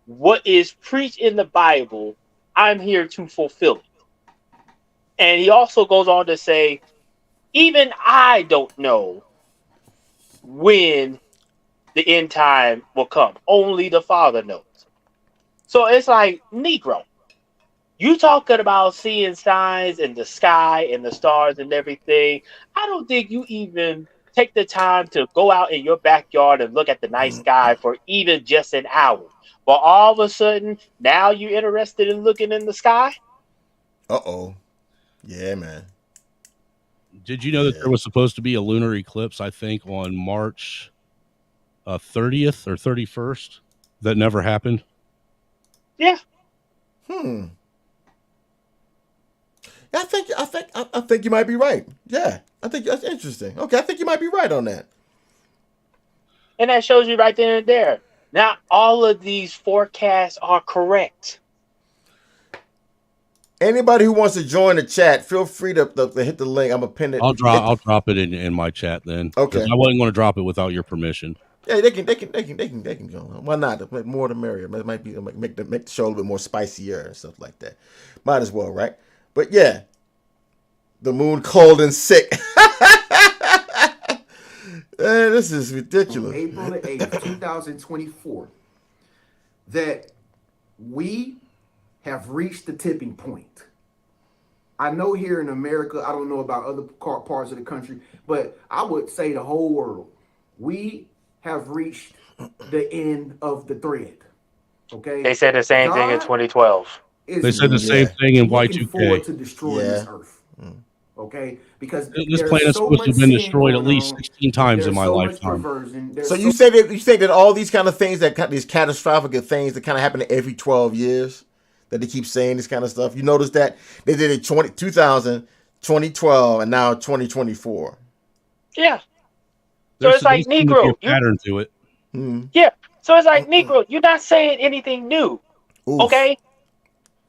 Speaker 6: what is preached in the Bible, I'm here to fulfill it. And he also goes on to say, even I don't know when the end time will come. Only the Father knows. So it's like, Negro, you talking about seeing signs in the sky and the stars and everything. I don't think you even take the time to go out in your backyard and look at the night sky for even just an hour. But all of a sudden, now you're interested in looking in the sky?
Speaker 5: Yeah, man.
Speaker 7: Did you know that there was supposed to be a lunar eclipse, I think, on March 30th or 31st? That never happened?
Speaker 6: Yeah.
Speaker 5: I think you might be right. Yeah, I think that's interesting. Okay, I think you might be right on that.
Speaker 6: And that shows you right then and there. Not all of these forecasts are correct.
Speaker 5: Anybody who wants to join the chat, feel free to hit the link. I'm gonna pin it.
Speaker 7: I'll drop it in my chat then.
Speaker 5: Okay.
Speaker 7: I wasn't going to drop it without your permission.
Speaker 5: Yeah, they can join. Why not? The more the merrier. It might be make the show a little bit more spicier and stuff like that. Might as well, right? But yeah, the moon cold and sick. This is ridiculous.
Speaker 17: On April the 8th, 2024, that we have reached the tipping point. I know here in America, I don't know about other parts of the country, but I would say the whole world, we have reached the end of the thread. Okay.
Speaker 6: They said the same thing in 2012.
Speaker 7: They said the same thing in Y2K.
Speaker 17: Forward to destroy this earth. Okay, because
Speaker 7: this planet's supposed to have been destroyed at least 16 times in my lifetime.
Speaker 5: So you say that all these kind of things, these catastrophic things that kind of happen every 12 years, that they keep saying this kind of stuff. You notice that they did it 2000, 2012, and now 2024.
Speaker 6: Yeah. So it's like, Negro,
Speaker 7: pattern to it.
Speaker 6: Yeah. So it's like, Negro, you're not saying anything new.
Speaker 5: Oof.
Speaker 6: Okay.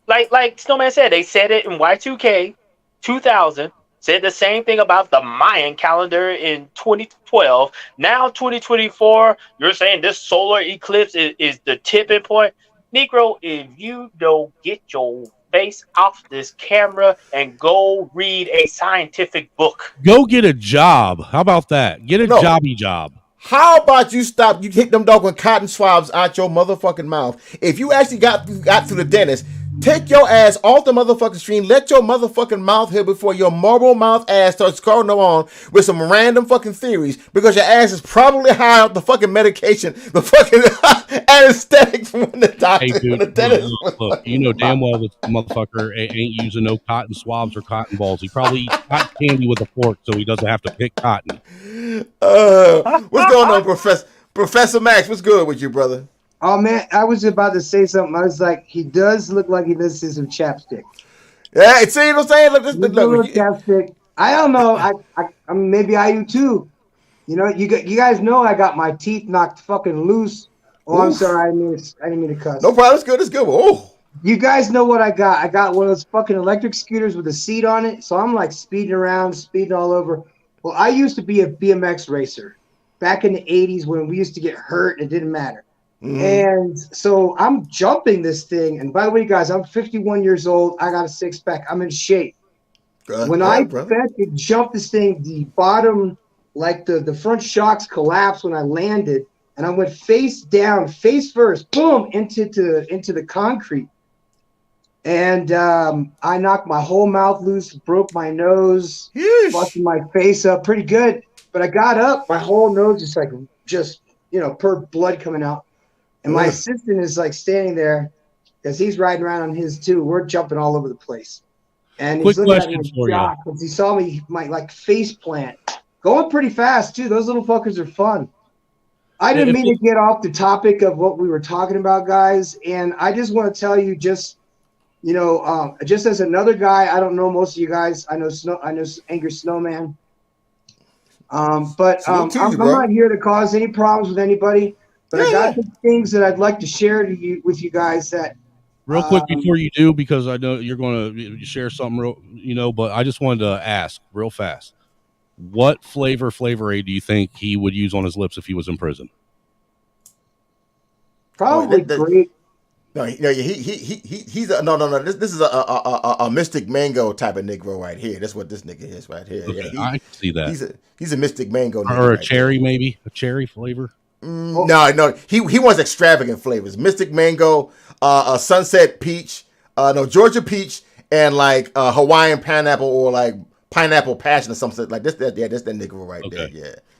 Speaker 6: Like Snowman said, they said it in Y2K 2000. Said the same thing about the Mayan calendar in 2012. Now 2024, you're saying this solar eclipse is the tipping point. Negro, if you don't get your face off this camera and go read a scientific book.
Speaker 7: Go get a job. How about that? Get a jobby job.
Speaker 5: How about you stop? You take them doggone cotton swabs out your motherfucking mouth. If you actually got to the dentist, take your ass off the motherfucking screen. Let your motherfucking mouth heal before your marble mouth ass starts going on with some random fucking theories, because your ass is probably high off the fucking medication, the fucking anesthetic from the doctor.
Speaker 7: Hey, dude,
Speaker 5: the dentist.
Speaker 7: look, you know damn well this motherfucker ain't using no cotton swabs or cotton balls. He probably eats cotton candy with a fork so he doesn't have to pick cotton.
Speaker 5: What's going on, Professor Max? What's good with you, brother?
Speaker 20: Oh man, I was about to say something. I was like, he does look like he does see some chapstick.
Speaker 5: Yeah, see what I'm saying? Look,
Speaker 20: chapstick. I don't know. I maybe I do too. You know, you guys know I got my teeth knocked fucking loose. Oh, I'm sorry, I didn't mean to cuss.
Speaker 5: No problem. It's good. It's good. Oh.
Speaker 20: You guys know what I got. I got one of those fucking electric scooters with a seat on it. So I'm like speeding around, speeding all over. Well, I used to be a BMX racer back in the 80s when we used to get hurt. It didn't matter. And so I'm jumping this thing. And by the way, guys, I'm 51 years old. I got a six-pack. I'm in shape. When I bent to jump this thing, the bottom, like the front shocks collapsed when I landed, and I went face down, face first, boom, into the concrete. And I knocked my whole mouth loose, broke my nose, busted my face up pretty good. But I got up, my whole nose just per blood coming out. And my assistant is like standing there because he's riding around on his too. We're jumping all over the place. And he's looking at me in shock because he saw me, my face plant. Going pretty fast too. Those little fuckers are fun. I didn't mean to get off the topic of what we were talking about, guys. And I just want to tell you just as another guy, I don't know most of you guys. I know Angry Snowman. But I'm not here to cause any problems with anybody. But I got some things that I'd like to share with you guys that.
Speaker 7: Real quick before you do, because I know you're going to share something, but I just wanted to ask real fast. What flavor aid do you think he would use on his lips if he was in prison?
Speaker 20: Probably grape.
Speaker 5: No, he's a no. This is a Mystic Mango type of Negro right here. That's what this nigga is right here.
Speaker 7: Okay,
Speaker 5: Yeah,
Speaker 7: I can see that.
Speaker 5: He's a Mystic Mango.
Speaker 7: Or a cherry, maybe a cherry flavor.
Speaker 5: No. He wants extravagant flavors. Mystic Mango, Sunset Peach, Georgia Peach, and like Hawaiian Pineapple or like Pineapple Passion or something like this. That's that Negro right there.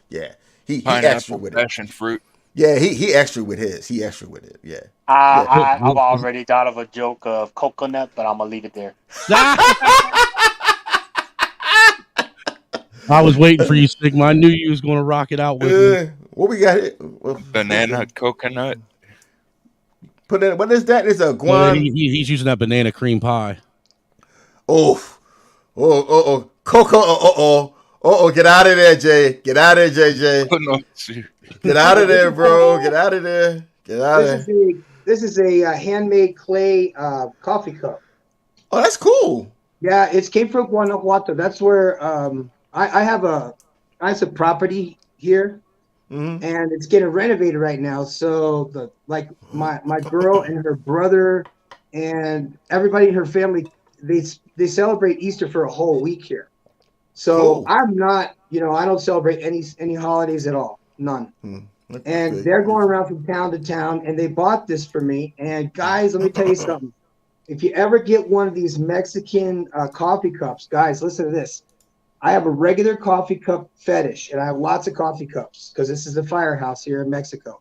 Speaker 5: Yeah. He extra with
Speaker 9: passion fruit.
Speaker 5: Yeah, he extra with his. He extra with it. Yeah.
Speaker 6: I've already thought of a joke of coconut, but I'm gonna leave it there.
Speaker 7: I was waiting for you, Sigma. I knew you was going to rock it out with me.
Speaker 5: What we got here?
Speaker 9: Banana coconut.
Speaker 5: Put in. What is that? It's a guan.
Speaker 7: He's using that banana cream pie.
Speaker 5: Oh, Coco. Get out of there, Jay. Get out of there, JJ. Get out of there, bro. Get out of there. Get out of there.
Speaker 20: This is a handmade clay coffee cup.
Speaker 5: Oh, that's cool.
Speaker 20: Yeah, it came from Guanajuato. That's where I have some property here, and it's getting renovated right now. So my girl and her brother and everybody in her family, they celebrate Easter for a whole week here. So I'm not, I don't celebrate any holidays at all, none. And they're going around from town to town, and they bought this for me. And guys, let me tell you something. If you ever get one of these Mexican coffee cups, guys, listen to this. I have a regular coffee cup fetish, and I have lots of coffee cups because this is a firehouse here in Mexico.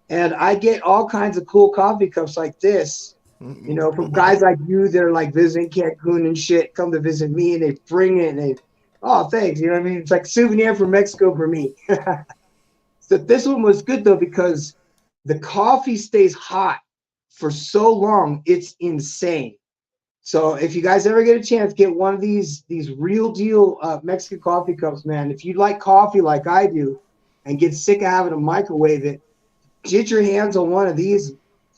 Speaker 20: And I get all kinds of cool coffee cups like this, from guys like you that are like visiting Cancun and shit, come to visit me, and they bring it, and they, oh, thanks. You know what I mean? It's like a souvenir from Mexico for me. So this one was good, though, because the coffee stays hot for so long, it's insane. So if you guys ever get a chance, get one of these real deal Mexican coffee cups, man. If you like coffee like I do and get sick of having to microwave it, get your hands on one of these.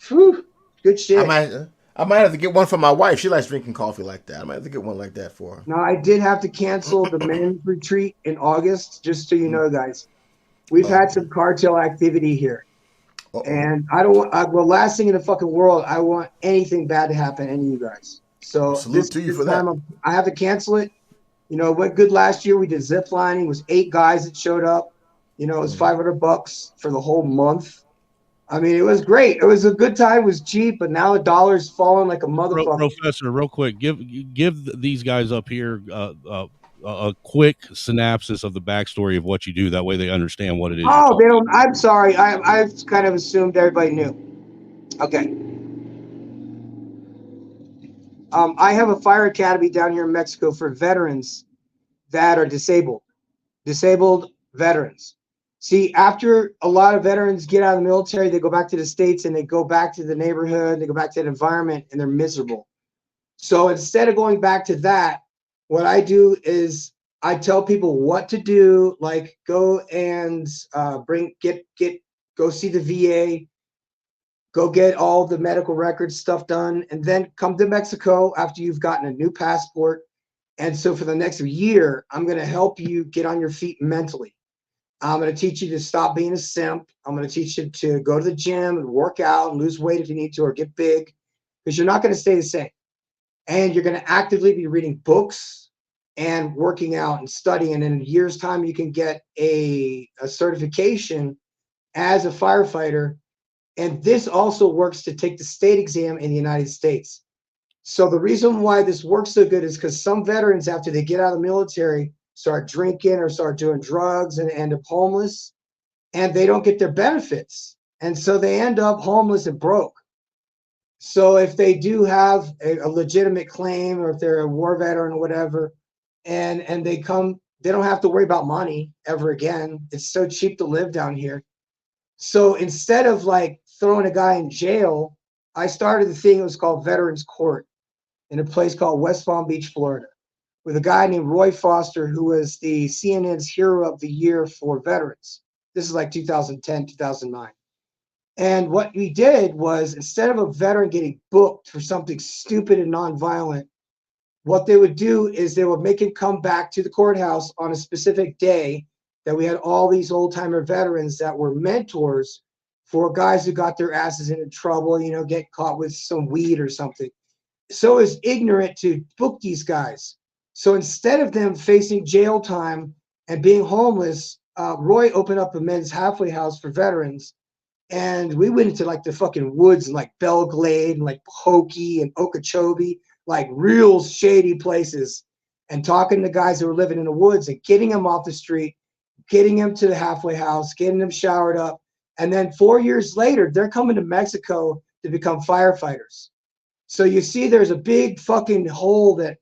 Speaker 20: Whew, good shit.
Speaker 5: I might have to get one for my wife. She likes drinking coffee like that. I might have to get one like that for her.
Speaker 20: No, I did have to cancel the men's retreat in August, just so you know, guys. We've had some cartel activity here. And I don't want, last thing in the fucking world, I want anything bad to happen to any of you guys. So
Speaker 5: salute to you for that.
Speaker 20: I have to cancel it. It went good last year. We did zip lining. It was 8 guys that showed up. It was $500 for the whole month. I mean, it was great. It was a good time. It was cheap, but now $1's falling like a motherfucker.
Speaker 7: Professor, real quick, give these guys up here a quick synopsis of the backstory of what you do. That way they understand what it is.
Speaker 20: Oh, they don't. I'm sorry. I kind of assumed everybody knew. Okay. I have a fire academy down here in Mexico for veterans that are disabled veterans. See, after a lot of veterans get out of the military, they go back to the States and they go back to the neighborhood, they go back to the environment, and they're miserable. So instead of going back to that, what I do is I tell people what to do, like go and go see the VA, go get all the medical records stuff done, and then come to Mexico after you've gotten a new passport. And so for the next year, I'm going to help you get on your feet mentally. I'm going to teach you to stop being a simp. I'm going to teach you to go to the gym and work out and lose weight if you need to, or get big, because you're not going to stay the same. And you're going to actively be reading books. and working out and studying. And in a year's time, you can get a certification as a firefighter. And this also works to take the state exam in the United States. So the reason why this works so good is because some veterans, after they get out of the military, start drinking or start doing drugs and end up homeless, and they don't get their benefits. And so they end up homeless and broke. So if they do have a legitimate claim, or if they're a war veteran or whatever, and they come, they don't have to worry about money ever again. It's so cheap to live down here. So instead of like throwing a guy in jail, I started the thing that was called Veterans Court in a place called West Palm Beach, Florida, with a guy named Roy Foster, who was the CNN's Hero of the Year for veterans. This is like 2010, 2009. And what we did was, instead of a veteran getting booked for something stupid and nonviolent, what they would do is they would make him come back to the courthouse on a specific day that we had all these old-timer veterans that were mentors for guys who got their asses into trouble, you know, get caught with some weed or something. So it's ignorant to book these guys. So instead of them facing jail time and being homeless, Roy opened up a men's halfway house for veterans. And we went into like the fucking woods and like Belle Glade and like Pahokee and Okeechobee, like real shady places, and talking to guys that were living in the woods and getting them off the street, getting them to the halfway house, getting them showered up. And then 4 years later, they're coming to Mexico to become firefighters. So you see, there's a big fucking hole that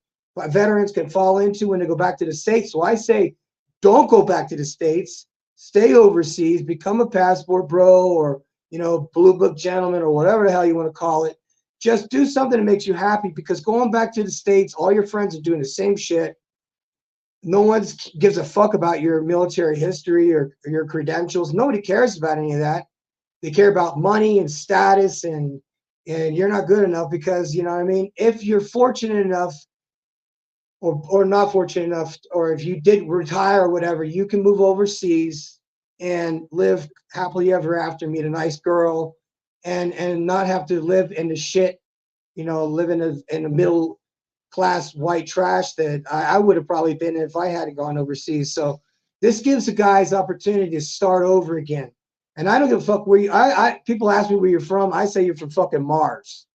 Speaker 20: veterans can fall into when they go back to the States. So I say, don't go back to the States. Stay overseas, become a passport bro, or, you know, blue book gentleman, or whatever the hell you want to call it. Just do something that makes you happy, because going back to the States, all your friends are doing the same shit. No one gives a fuck about your military history or your credentials. Nobody cares about any of that. They care about money and status, and you're not good enough because, you know what I mean? If you're fortunate enough, or not fortunate enough, or if you did retire or whatever, you can move overseas and live happily ever after, meet a nice girl, and not have to live in the shit, you know, live in a middle class white trash that I would have probably been if I hadn't gone overseas. So this gives the guys opportunity to start over again. And I don't give a fuck where you, people ask me where you're from. I say you're from fucking Mars.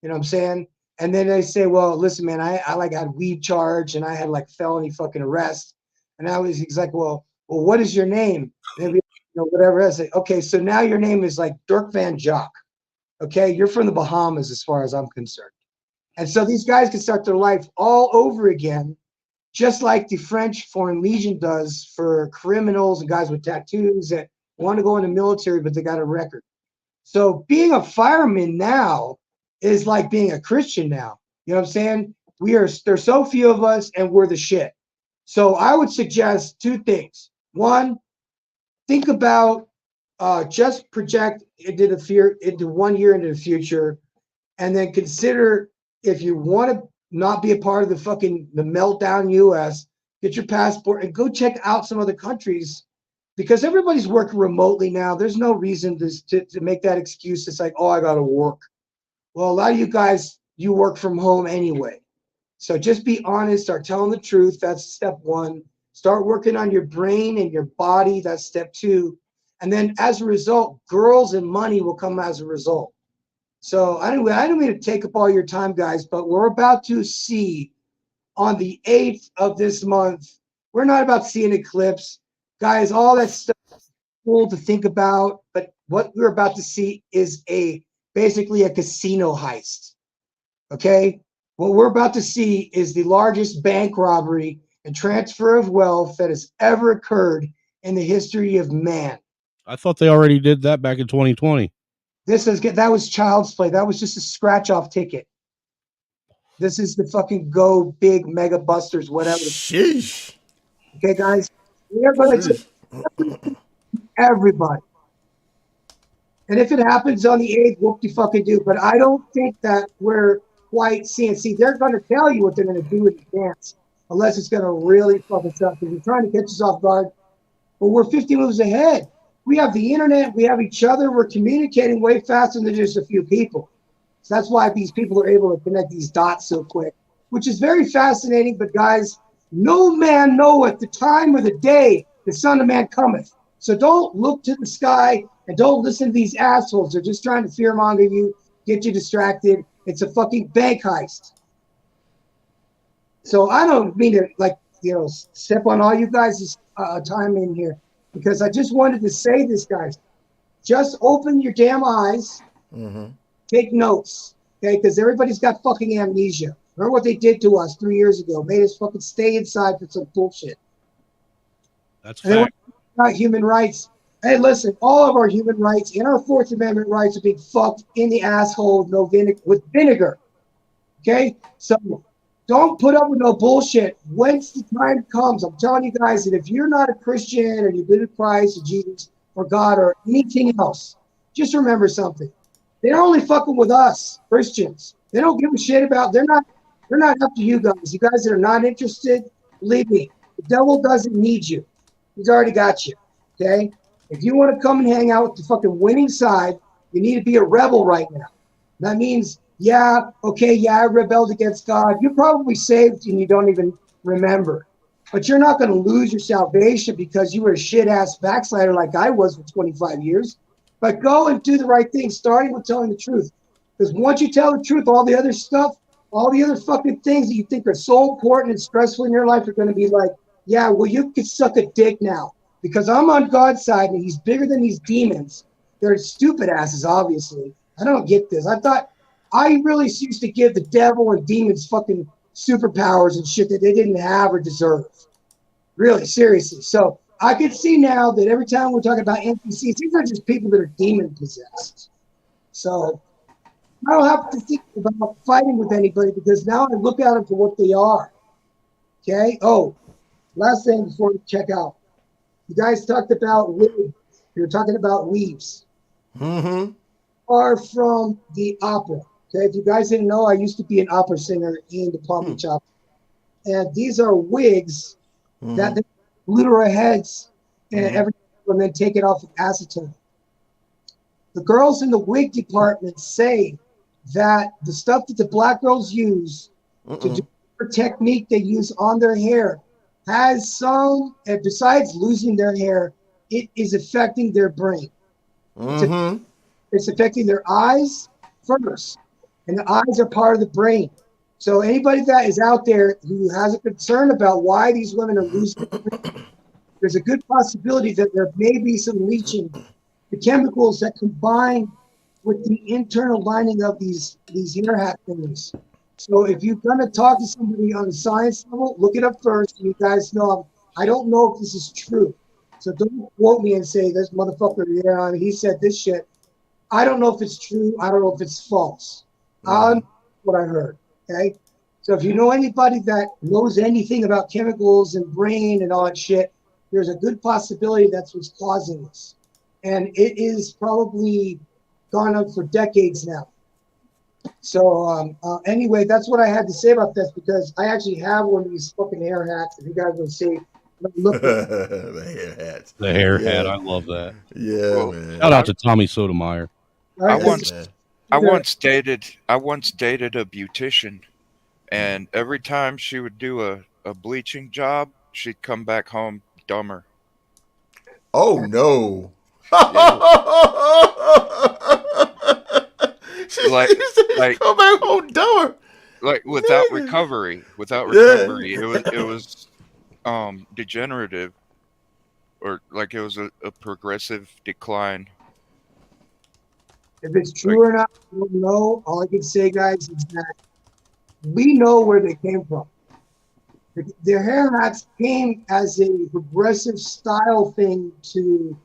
Speaker 20: You know what I'm saying? And then they say, well, listen, man, I like had weed charge and I had like felony fucking arrest. And he's like, well, what is your name? And you know, whatever. I say, okay, so now your name is like Dirk Van Jock. Okay, you're from the Bahamas as far as I'm concerned. And so these guys can start their life all over again, just like the French Foreign Legion does for criminals and guys with tattoos that want to go in the military, but they got a record. So being a fireman now is like being a Christian now. You know what I'm saying? There's so few of us, and we're the shit. So I would suggest two things. One, think about just project into 1 year into the future, and then consider, if you want to not be a part of the meltdown US, get your passport and go check out some other countries, because everybody's working remotely now. There's no reason to make that excuse. It's like, oh, I got to work. Well, a lot of you guys, you work from home anyway. So just be honest, start telling the truth. That's step one. Start working on your brain and your body. That's step two. And then as a result, girls and money will come as a result. So anyway, I don't mean to take up all your time, guys, but we're about to see on the 8th of this month, we're not about to see an eclipse. Guys, all that stuff is cool to think about, but what we're about to see is basically a casino heist. Okay? What we're about to see is the largest bank robbery and transfer of wealth that has ever occurred in the history of man.
Speaker 7: I thought they already did that back in 2020.
Speaker 20: That was child's play. That was just a scratch-off ticket. This is the fucking go big mega busters, whatever.
Speaker 5: Sheesh.
Speaker 20: Okay, guys? We're going to everybody. And if it happens on the 8th, whoop de fucking do. But I don't think that we're quite seeing. See, they're going to tell you what they're going to do in advance, unless it's going to really fuck us up. Because they're trying to catch us off guard. But we're 50 moves ahead. We have the internet. We have each other. We're communicating way faster than just a few people. So that's why these people are able to connect these dots so quick, which is very fascinating. But guys, No man knoweth the time or the day the Son of Man cometh. So don't look to the sky and don't listen to these assholes. They're just trying to fearmonger you, get you distracted. It's a fucking bank heist. So I don't mean to, like, you know, step on all you guys' time in here, because I just wanted to say this, guys. Just open your damn eyes. Take notes, okay? Because everybody's got fucking amnesia. Remember what they did to us 3 years ago? Made us fucking stay inside for some bullshit.
Speaker 7: That's
Speaker 20: and
Speaker 7: fact.
Speaker 20: About human rights. Hey, listen, all of our human rights and our Fourth Amendment rights are being fucked in the asshole with vinegar. Okay? So don't put up with no bullshit. Once the time comes, I'm telling you guys that if you're not a Christian or you believe in Christ or Jesus or God or anything else, just remember something. They're only fucking with us, Christians. They don't give a shit about, they're not up to you guys. You guys that are not interested, believe me, the devil doesn't need you. He's already got you, okay? If you want to come and hang out with the fucking winning side, you need to be a rebel right now. That means, yeah, okay, yeah, I rebelled against God. You're probably saved and you don't even remember. But you're not going to lose your salvation because you were a shit-ass backslider like I was for 25 years. But go and do the right thing, starting with telling the truth. Because once you tell the truth, all the other stuff, all the other fucking things that you think are so important and stressful in your life are going to be like, yeah, well, you can suck a dick now. Because I'm on God's side and he's bigger than these demons. They're stupid asses, obviously. I don't get this. I thought I really used to give the devil and demons fucking superpowers and shit that they didn't have or deserve. Really, seriously. So I can see now that every time we're talking about NPCs, these are just people that are demon possessed. So I don't have to think about fighting with anybody because now I look at them for what they are. Okay? Oh, last thing before we check out. You guys talked about wigs. You were talking about weaves. Are from the opera. Okay, if you guys didn't know, I used to be an opera singer in the Palm Beach Opera. And these are wigs that they glue to our heads and then take it off with acetone. The girls in the wig department say that the stuff that the black girls use to do the technique they use on their hair has some, and besides losing their hair, it is affecting their brain. It's affecting their eyes first, and the eyes are part of the brain. So anybody that is out there who has a concern about why these women are losing their brain, there's a good possibility that there may be some leaching, the chemicals that combine with the internal lining of these ear hat things. So if you're going to talk to somebody on a science level, look it up first. You guys know, I don't know if this is true. So don't quote me and say, this motherfucker, yeah, he said this shit. I don't know if it's true. I don't know if it's false. What I heard, okay? So if you know anybody that knows anything about chemicals and brain and all that shit, there's a good possibility that's what's causing this. And it is probably gone on for decades now. So anyway, that's what I had to say about this because I actually have one of these fucking hair hats. If you guys will see, look
Speaker 5: the hair hats.
Speaker 7: The hair hat, I love that.
Speaker 5: Yeah, man.
Speaker 7: Shout out to Tommy Sotomayor.
Speaker 9: I once dated a beautician, and every time she would do a bleaching job, she'd come back home dumber.
Speaker 5: Oh no.
Speaker 9: like
Speaker 5: come back home dumber.
Speaker 9: Like without recovery. It was degenerative, or like it was a progressive decline.
Speaker 20: If it's true or not, I don't know. All I can say, guys, is that we know where they came from. Their hair hats came as a progressive style thing to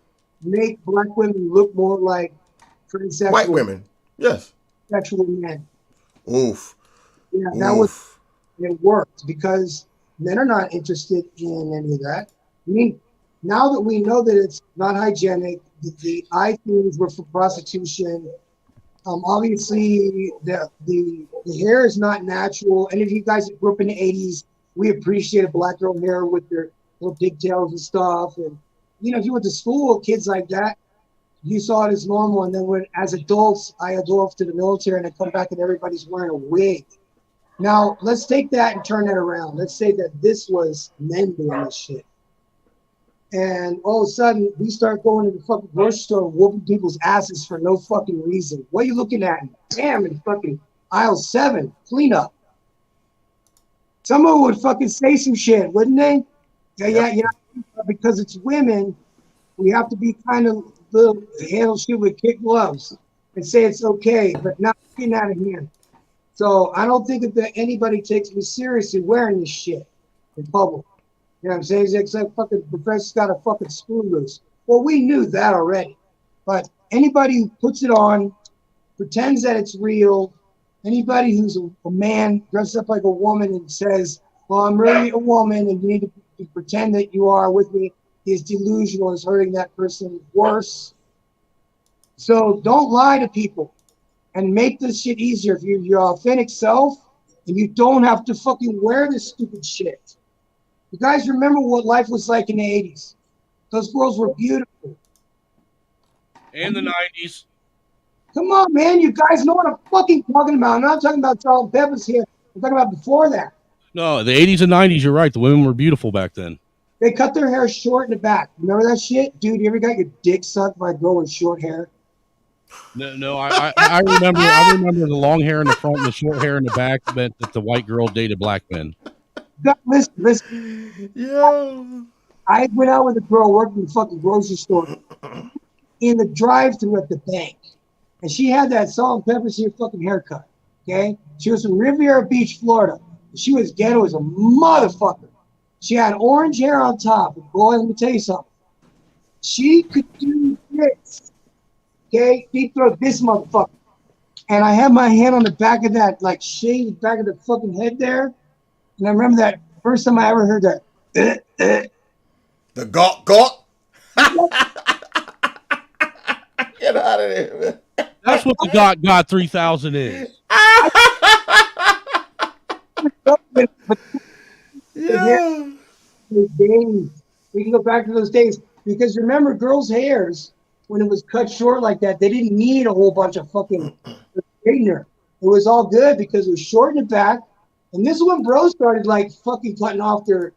Speaker 20: make black women look more like transsexual.
Speaker 5: White women, yes.
Speaker 20: Sexual men.
Speaker 5: Oof.
Speaker 20: Yeah, that was, it worked because men are not interested in any of that. I mean, now that we know that it's not hygienic, the eye things were for prostitution. Obviously, the hair is not natural. Any of you guys that grew up in the 80s, we appreciated black girl hair with their little pigtails and stuff. And, you know, if you went to school with kids like that, you saw it as normal. And then when, as adults, I go off to the military and I come back and everybody's wearing a wig. Now, let's take that and turn it around. Let's say that this was men doing this shit. And all of a sudden, we start going to the fucking grocery store whooping people's asses for no fucking reason. What are you looking at? Damn, in fucking aisle 7, cleanup. Someone would fucking say some shit, wouldn't they? Yeah, because it's women, we have to be kind of handle shit with kid gloves and say it's okay, but not getting out of hand. So I don't think that anybody takes me seriously wearing this shit in public. You know what I'm saying? It's like fucking professor's got a fucking screw loose. Well, we knew that already. But anybody who puts it on, pretends that it's real, anybody who's a man dressed up like a woman and says, well, I'm really a woman and you need to pretend that you are with me, is delusional, is hurting that person worse. So don't lie to people and make this shit easier. If you're your authentic self and you don't have to fucking wear this stupid shit. You guys remember what life was like in the 80s. Those girls were beautiful.
Speaker 7: And the 90s.
Speaker 20: Come on, man. You guys know what I'm fucking talking about. I'm not talking about salt and peppers here. I'm talking about before that.
Speaker 7: No, the 80s and 90s, you're right. The women were beautiful back then.
Speaker 20: They cut their hair short in the back. Remember that shit? Dude, you ever got your dick sucked by a girl with short hair?
Speaker 7: No, I remember the long hair in the front and the short hair in the back meant that the white girl dated black men.
Speaker 20: Listen. Yeah. I went out with a girl working in the fucking grocery store in the drive-thru at the bank. And she had that salt and pepper seed fucking haircut. Okay? She was from Riviera Beach, Florida. She was ghetto as a motherfucker. She had orange hair on top. And boy, let me tell you something. She could do this. Okay? Deep throat this motherfucker. And I had my hand on the back of that, like shaved back of the fucking head there. And I remember that first time I ever heard that.
Speaker 5: The gawk. Get out of there, man.
Speaker 7: That's what the God 3000 is.
Speaker 20: Yeah. We can go back to those days because remember, girls' hairs when it was cut short like that, they didn't need a whole bunch of fucking straightener. It was all good because it was short in the back. And this is when bros started like fucking cutting off their.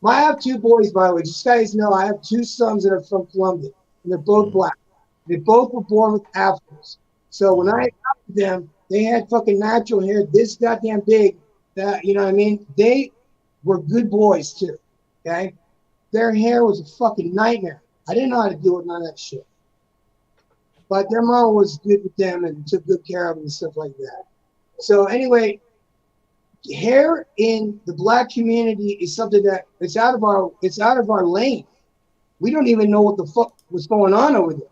Speaker 20: I have 2 boys, by the way. Just guys know I have 2 sons that are from Colombia, and they're both black. They both were born with afros. So when I adopted them, they had fucking natural hair this goddamn big. That you know what I mean? They were good boys too. Okay, their hair was a fucking nightmare. I didn't know how to deal with none of that shit. But their mom was good with them and took good care of them and stuff like that. So anyway, hair in the black community is something that it's out of our lane. We don't even know what the fuck was going on over there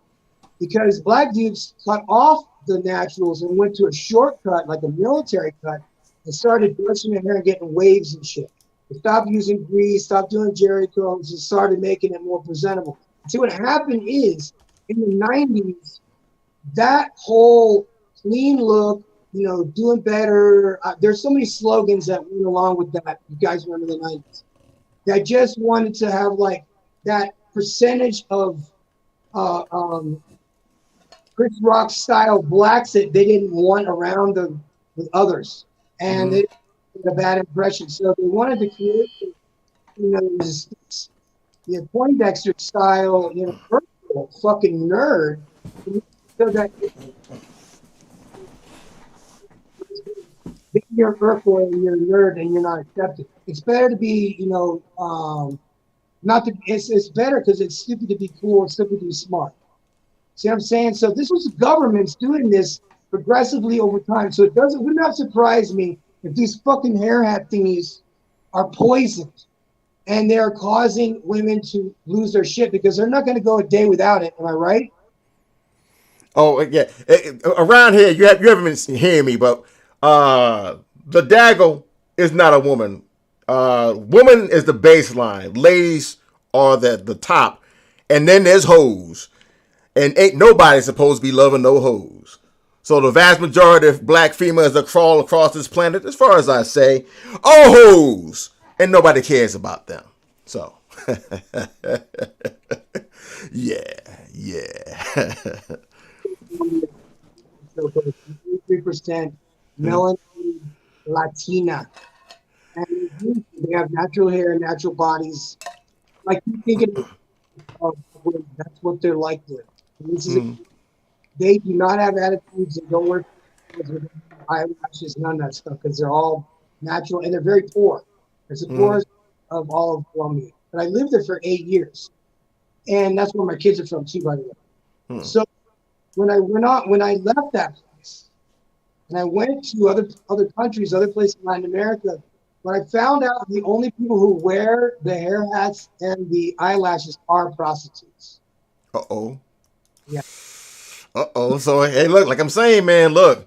Speaker 20: because black dudes cut off the naturals and went to a shortcut, like a military cut, and started brushing their hair and getting waves and shit. They stopped using grease, stopped doing jerry combs, and started making it more presentable. See, what happened is in the 90s, that whole clean look, you know, doing better. There's so many slogans that went along with that. You guys remember the 90s? That just wanted to have like that percentage of Chris Rock style blacks that they didn't want around the others, and they did a bad impression. So they wanted to create, you know, this Poindexter style, you know, fucking nerd, so that. You're Urkel and you're a nerd and you're not accepted. It's better to be, you know, it's better because it's stupid to be cool and stupid to be smart. See what I'm saying? So this was the government's doing this progressively over time. So would not surprise me if these fucking hair hat thingies are poisoned and they're causing women to lose their shit because they're not going to go a day without it. Am I right?
Speaker 5: Oh yeah, around here you haven't been hearing me, but the daggle is not a woman. Woman is the baseline. Ladies are the top, and then there's hoes, and ain't nobody supposed to be loving no hoes. So the vast majority of black females that crawl across this planet, as far as I say, are hoes, and nobody cares about them. So yeah.
Speaker 20: 3% melanin, Latina. And they have natural hair and natural bodies. Like you thinking of that's what they're like there. This is they do not have attitudes. They don't wear eyelashes, none of that stuff, because they're all natural and they're very poor. It's the poorest of all of Colombia. But I lived there for 8 years, and that's where my kids are from too, by the way. So when I left that place, and I went to other countries, other places in Latin America, when I found out the only people who wear the hair hats and the eyelashes are prostitutes.
Speaker 5: Uh-oh.
Speaker 20: Yeah.
Speaker 5: Uh-oh. So, hey, look, like I'm saying, man, look.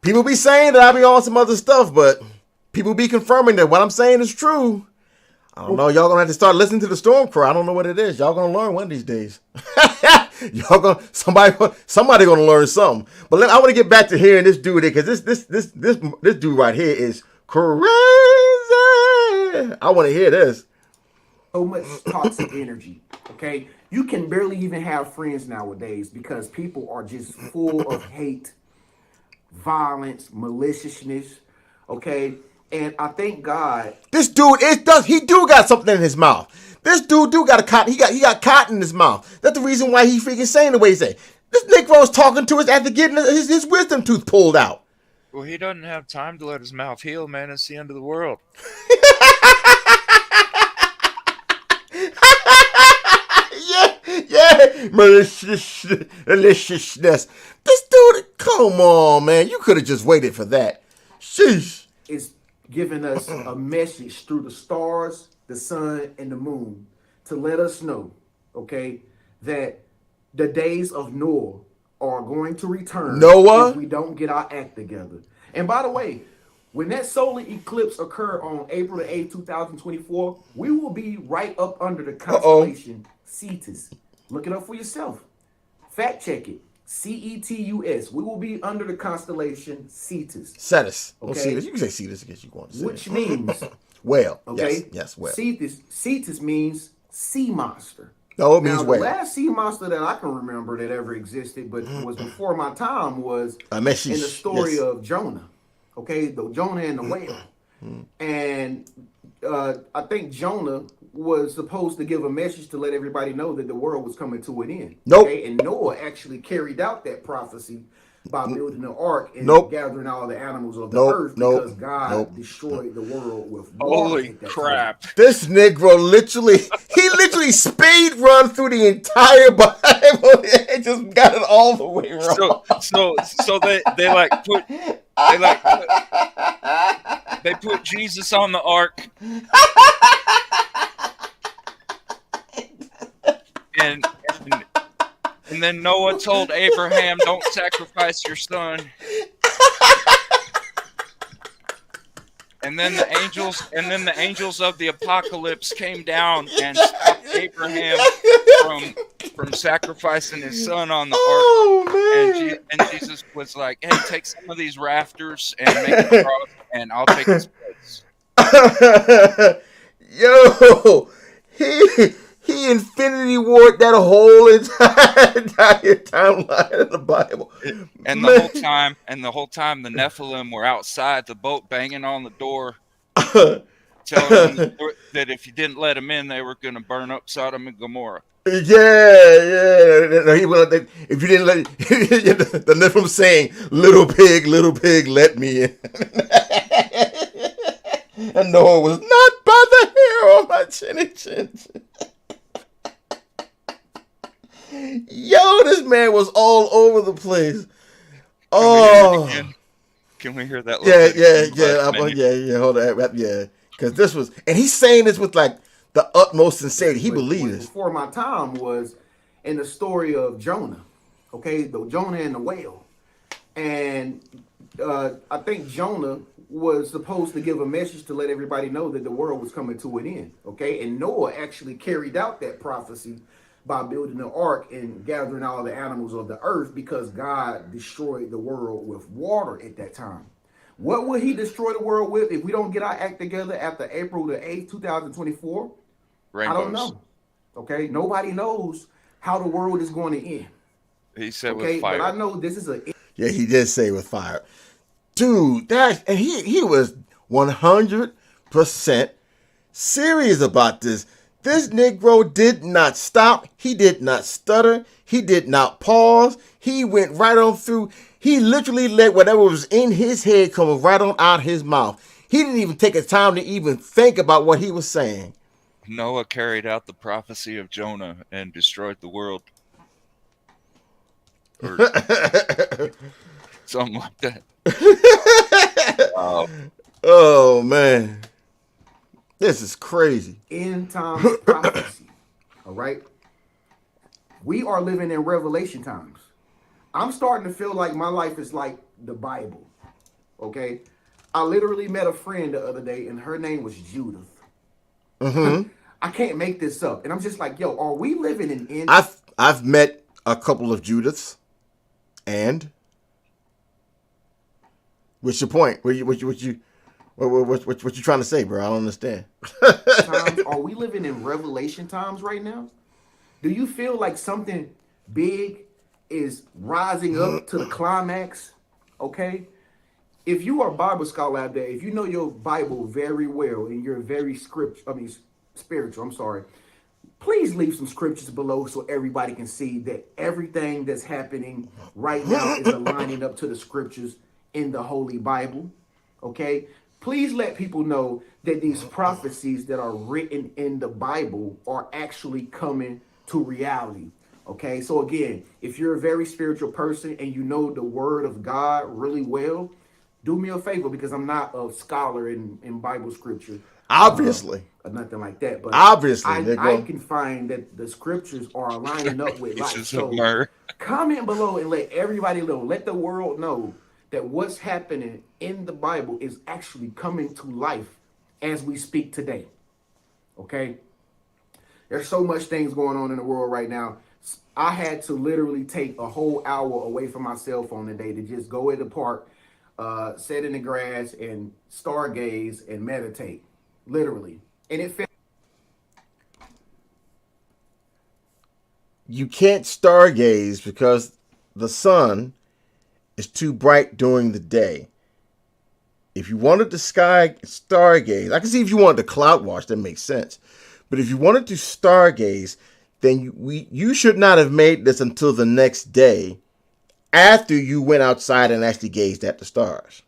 Speaker 5: People be saying that I be on some other stuff, but people be confirming that what I'm saying is true. I don't know. Y'all gonna have to start listening to the storm cry. I don't know what it is. Y'all gonna learn one of these days. Somebody gonna learn something. But I want to get back to hearing this dude because this dude right here is crazy. I want to hear this.
Speaker 17: So much toxic energy. Okay, you can barely even have friends nowadays because people are just full of hate, violence, maliciousness. Okay. And I thank God.
Speaker 5: This dude he got something in his mouth. This dude got a cotton. He got cotton in his mouth. That's the reason why he freaking saying the way he say. This Negro's talking to us after getting his wisdom tooth pulled out.
Speaker 9: Well, he doesn't have time to let his mouth heal, man. It's the end of the world.
Speaker 5: Yeah, maliciousness. This dude, come on, man. You could have just waited for that. Sheesh.
Speaker 17: It's giving us a message through the stars, the sun, and the moon to let us know, okay, that the days of Noah are going to return if we don't get our act together. And by the way, when that solar eclipse occur on April the 8th, 2024, we will be right up under the constellation Cetus. Look it up for yourself. Fact check it. Cetus. We will be under the constellation Cetus.
Speaker 5: Cetus.
Speaker 17: Okay.
Speaker 5: Cetus. You can say Cetus against you want to say.
Speaker 17: Which means
Speaker 5: whale.
Speaker 17: Okay.
Speaker 5: Yes, whale.
Speaker 17: Cetus means sea monster.
Speaker 5: No, it means whale.
Speaker 17: The last sea monster that I can remember that ever existed, but was before my time, was in the story of Jonah. Okay, the Jonah and the whale. And I think Jonah was supposed to give a message to let everybody know that the world was coming to an end.
Speaker 5: Nope.
Speaker 17: Okay? And Noah actually carried out that prophecy by building an ark and gathering all the animals of the earth because God destroyed the world with water.
Speaker 9: Holy crap.
Speaker 5: This Negro literally speed run through the entire Bible and just got it all the way wrong.
Speaker 9: So they put Jesus on the ark. And then Noah told Abraham, "Don't sacrifice your son." And then the angels of the apocalypse came down and stopped Abraham from sacrificing his son on the ark. And Jesus was like, "Hey, take some of these rafters and make a cross, and I'll take his place."
Speaker 5: Yo, he infinity warped that whole entire timeline of the Bible.
Speaker 9: And the whole time the Nephilim were outside the boat banging on the door, telling them that if you didn't let them in, they were going to burn up Sodom and Gomorrah.
Speaker 5: Yeah. If you didn't let the Nephilim saying, little pig, let me in." And Noah was not by the hair on my chinny chin. Yo, this man was all over the place.
Speaker 9: Can we hear that?
Speaker 5: Yeah. Hold on, yeah. Because this was, and he's saying this with like the utmost sincerity. He believed this.
Speaker 17: Before my time was in the story of Jonah. Okay, the Jonah and the whale, and I think Jonah was supposed to give a message to let everybody know that the world was coming to an end. Okay, and Noah actually carried out that prophecy by building an ark and gathering all the animals of the earth because God destroyed the world with water at that time. What will he destroy the world with if we don't get our act together after April the 8th, 2024?
Speaker 9: Rainbows.
Speaker 17: I don't know. Okay, nobody knows how the world is going to end.
Speaker 9: He said with fire.
Speaker 17: But I know this is
Speaker 5: Yeah, he did say with fire. Dude, and he was 100% serious about this. This Negro did not stop. He did not stutter. He did not pause. He went right on through. He literally let whatever was in his head come right on out his mouth. He didn't even take a time to even think about what he was saying.
Speaker 9: Noah carried out the prophecy of Jonah and destroyed the world. Or something like that.
Speaker 5: Oh, man. This is crazy.
Speaker 17: End times prophecy. All right? We are living in revelation times. I'm starting to feel like my life is like the Bible. Okay? I literally met a friend the other day, and her name was Judith.
Speaker 5: Mm-hmm.
Speaker 17: I can't make this up. And I'm just like, yo, are we living in end?
Speaker 5: I've met a couple of Judiths. And what's your point? What you trying to say, bro? I don't understand.
Speaker 17: Are we living in revelation times right now? Do you feel like something big is rising up to the climax? Okay. If you are a Bible scholar out there, if you know your Bible very well and you're very spiritual, I'm sorry, please leave some scriptures below so everybody can see that everything that's happening right now is aligning up to the scriptures in the Holy Bible. Okay? Please let people know that these prophecies that are written in the Bible are actually coming to reality. Okay? So again, if you're a very spiritual person and you know the word of God really well, do me a favor, because I'm not a scholar in Bible scripture.
Speaker 5: Obviously.
Speaker 17: Or nothing like that. But
Speaker 5: obviously,
Speaker 17: I can find that the scriptures are lining up with life. So comment below and let everybody know. Let the world know that what's happening in the Bible is actually coming to life as we speak today. Okay? There's so much things going on in the world right now. I had to literally take a whole hour away from my cell phone today to just go in the park, sit in the grass and stargaze and meditate. Literally. And it felt.
Speaker 5: You can't stargaze because the sun is too bright during the day. If you wanted to stargaze, I can see if you wanted to cloud watch, that makes sense. But if you wanted to stargaze, then you should not have made this until the next day after you went outside and actually gazed at the stars.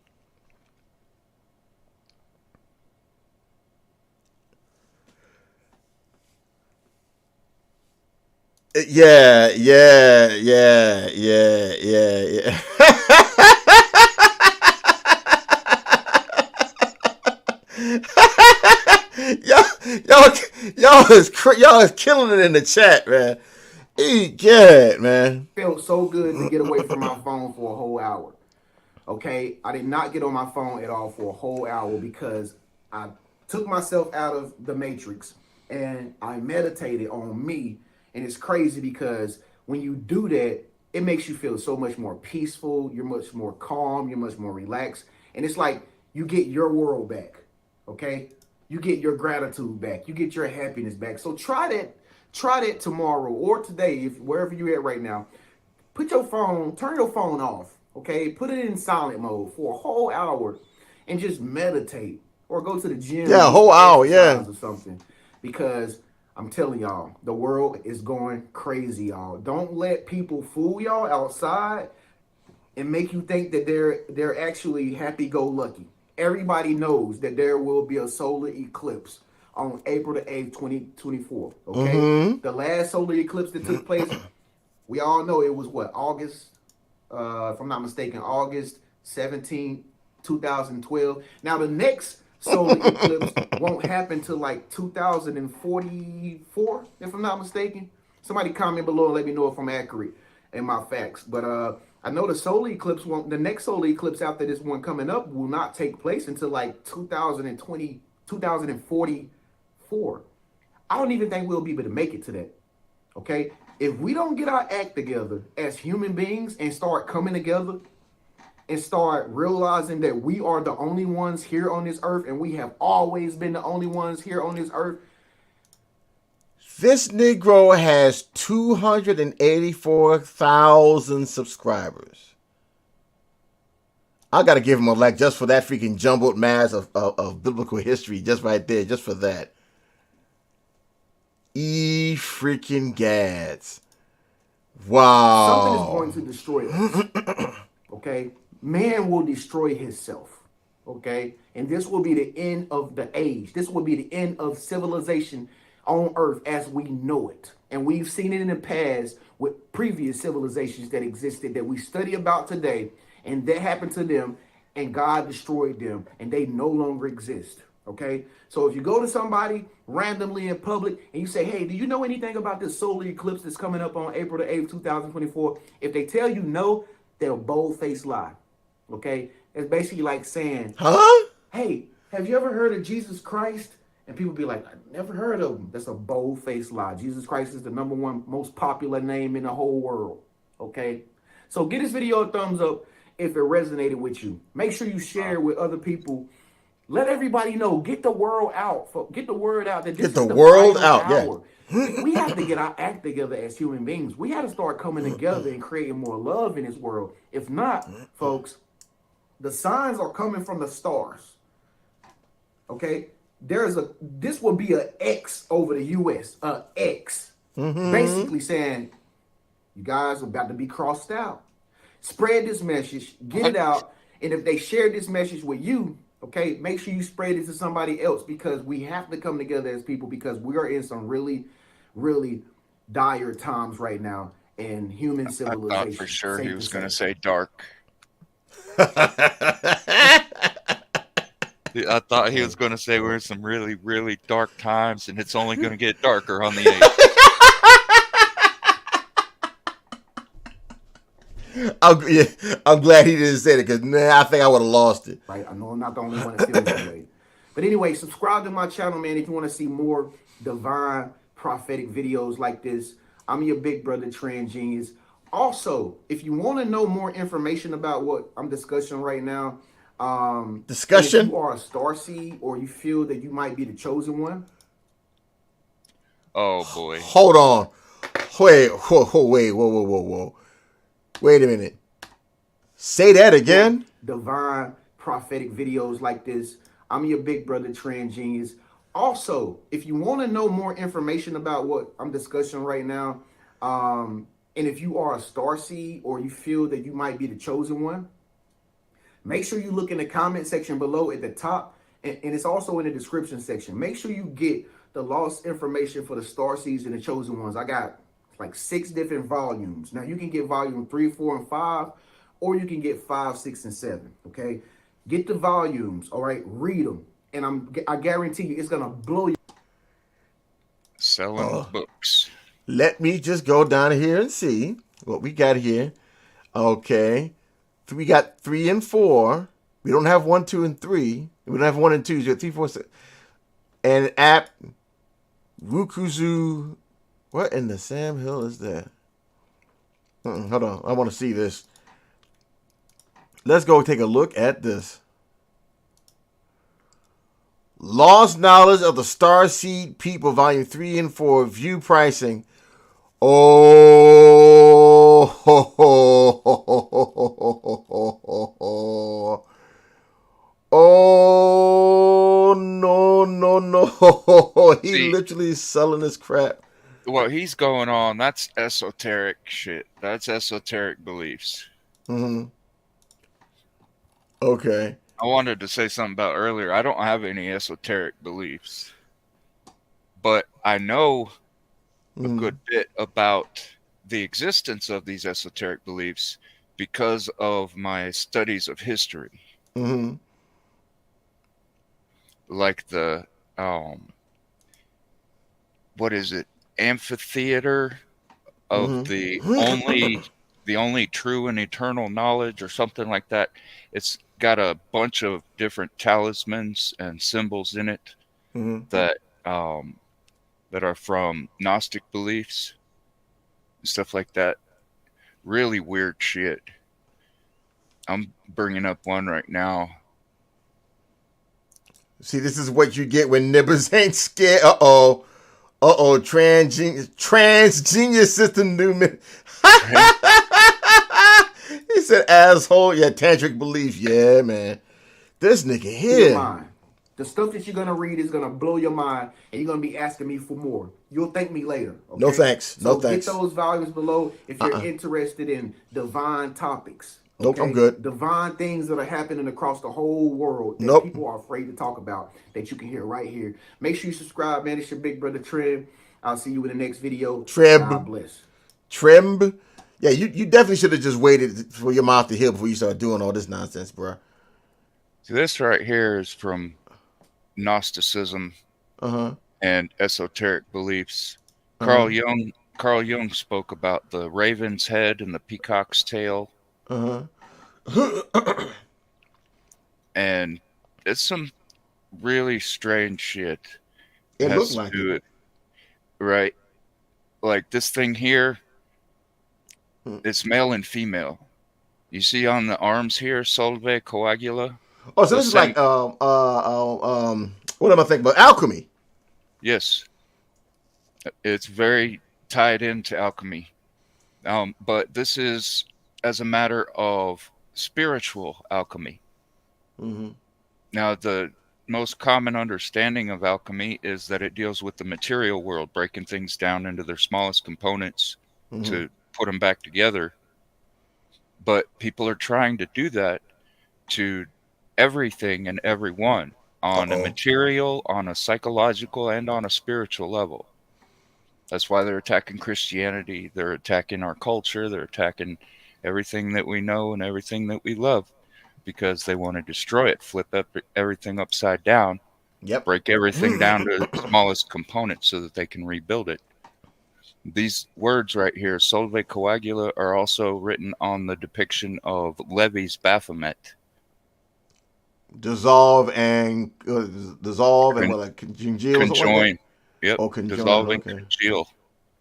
Speaker 5: Yeah. y'all is killing it in the chat, man. Egad, man.
Speaker 17: Felt so good to get away from my phone for a whole hour. Okay, I did not get on my phone at all for a whole hour because I took myself out of the matrix and I meditated on me. And it's crazy because when you do that, it makes you feel so much more peaceful. You're much more calm. You're much more relaxed. And it's like you get your world back. Okay, you get your gratitude back. You get your happiness back. So try that tomorrow or today, if wherever you're at right now. Turn your phone off. Okay, put it in silent mode for a whole hour and just meditate or go to the gym.
Speaker 5: Yeah, a whole hour, yeah,
Speaker 17: or something. Because I'm telling y'all, the world is going crazy, y'all. Don't let people fool y'all outside and make you think that they're actually happy-go-lucky. Everybody knows that there will be a solar eclipse on April the 8th, 2024. Okay?
Speaker 5: Mm-hmm.
Speaker 17: The last solar eclipse that took place, we all know it was what? August, if I'm not mistaken, August 17, 2012. Now, the next solar eclipse won't happen till like 2044, if I'm not mistaken. Somebody comment below and let me know if I'm accurate in my facts. But I know the next solar eclipse after this one coming up will not take place until like 2044. I don't even think we'll be able to make it to that. Okay? If we don't get our act together as human beings and start coming together and start realizing that we are the only ones here on this earth and we have always been the only ones here on this earth.
Speaker 5: This Negro has 284,000 subscribers. I got to give him a like just for that freaking jumbled mass of biblical history, just right there, just for that. Freaking gads. Wow.
Speaker 17: Something is going to destroy us. Okay? Man will destroy himself. Okay? And this will be the end of the age. This will be the end of civilization on earth as we know it. And we've seen it in the past with previous civilizations that existed that we study about today, and that happened to them, and God destroyed them, and they no longer exist. Okay? So if you go to somebody randomly in public and you say, hey, do you know anything about this solar eclipse that's coming up on April the 8th, 2024? If they tell you no, they'll bold-faced lie. Okay? It's basically like saying, hey, have you ever heard of Jesus Christ? And people be like, I never heard of him. That's a bold-faced lie. Jesus Christ is the #1 most popular name in the whole world. Okay? So give this video a thumbs up if it resonated with you. Make sure you share it with other people. Let everybody know. Get the word out. Get the word out. That this
Speaker 5: Get the
Speaker 17: is the
Speaker 5: world
Speaker 17: final
Speaker 5: out.
Speaker 17: hour.
Speaker 5: Yeah.
Speaker 17: We have to get our act together as human beings. We have to start coming together and creating more love in this world. If not, folks, the signs are coming from the stars. Okay? This will be an X over the U.S. An X. Basically saying, you guys are about to be crossed out. Spread this message. Get it out. And if they share this message with you, okay, make sure you spread it to somebody else, because we have to come together as people, because we are in some really, really dire times right now in human civilization.
Speaker 9: I thought for sure he was going to say dark. I thought he was going to say we're in some really, really dark times, and it's only going to get darker on the 8th.
Speaker 5: I'm glad he didn't say it, because I think I would have lost it.
Speaker 17: Right, I know I'm not the only one that feels that way. But anyway, subscribe to my channel, man, if you want to see more divine prophetic videos like this. I'm your big brother, Trans Genius. Also, if you want to know more information about what I'm discussing right now, if you are a starseed or you feel that you might be the chosen one.
Speaker 9: Oh boy.
Speaker 5: Hold on. Wait, whoa. Wait a minute. Say that again.
Speaker 17: Divine prophetic videos like this. I'm your big brother, Trans Genius. Also, if you want to know more information about what I'm discussing right now, and if you are a starseed or you feel that you might be the chosen one, make sure you look in the comment section below at the top, and it's also in the description section. Make sure you get the lost information for the starseeds and the chosen ones. I got like 6 different volumes. Now you can get volume 3, 4, and 5, or you can get 5, 6, and 7. Okay, get the volumes. All right, read them, and I guarantee you it's gonna blow you.
Speaker 9: Selling books.
Speaker 5: Let me just go down here and see what we got here. Okay, we got 3 and 4. We don't have 1, 2, and 3. We don't have 1 and 2. You got 3, 4, 6. And app Rukuzu. What in the Sam Hill is that? Hold on. I want to see this. Let's go take a look at this. Lost Knowledge of the Starseed People, Volume 3 and 4, View Pricing. Oh, ho, ho, ho, ho, ho, ho, ho. Oh, no. He literally is selling his crap.
Speaker 9: What he's going on, that's esoteric shit. That's esoteric beliefs.
Speaker 5: Okay.
Speaker 9: I wanted to say something about earlier. I don't have any esoteric beliefs, but I know a good bit about the existence of these esoteric beliefs because of my studies of history. Like the what is it? Amphitheater of the only true and eternal knowledge, or something like that. It's got a bunch of different talismans and symbols in it that are from Gnostic beliefs and stuff like that. Really weird shit. I'm bringing up one right now.
Speaker 5: See, this is what you get when nibbers ain't scared. Trans Genius System Newman. He said asshole. Yeah, tantric belief. Yeah, man. This nigga
Speaker 17: Your
Speaker 5: here.
Speaker 17: mind. The stuff that you're gonna read is gonna blow your mind, and you're gonna be asking me for more. You'll thank me later. Okay?
Speaker 5: No thanks. No
Speaker 17: So
Speaker 5: thanks.
Speaker 17: get those volumes below if you're interested in divine topics.
Speaker 5: Nope, I'm good.
Speaker 17: Divine things that are happening across the whole world that
Speaker 5: Nope.
Speaker 17: people are afraid to talk about that you can hear right here. Make sure you subscribe, man. It's your big brother Trib. I'll see you in the next video.
Speaker 5: Trib.
Speaker 17: God bless.
Speaker 5: Trim. Yeah, you definitely should have just waited for your mouth to heal before you start doing all this nonsense, bro.
Speaker 9: So this right here is from Gnosticism and esoteric beliefs. Carl Jung spoke about the raven's head and the peacock's tail. And it's some really strange shit.
Speaker 5: It looks like it.
Speaker 9: Right. Like this thing here, it's male and female. You see on the arms here, Solve Coagula.
Speaker 5: Oh, so this is like what am I thinking about? Alchemy.
Speaker 9: Yes. It's very tied into alchemy. But this is as a matter of spiritual alchemy. Now, the most common understanding of alchemy is that it deals with the material world, breaking things down into their smallest components to put them back together. But people are trying to do that to everything and everyone on a material, on a psychological, and on a spiritual level. That's why they're attacking Christianity. They're attacking our culture. They're attacking everything that we know and everything that we love, because they want to destroy it, flip everything upside down, break everything down to the smallest components so that they can rebuild it. These words right here, Solve Coagula, are also written on the depiction of Levi's Baphomet.
Speaker 5: Dissolve and congeal.
Speaker 9: Conjoin. Yep.
Speaker 5: Oh, conjoin.
Speaker 9: Dissolve and congeal.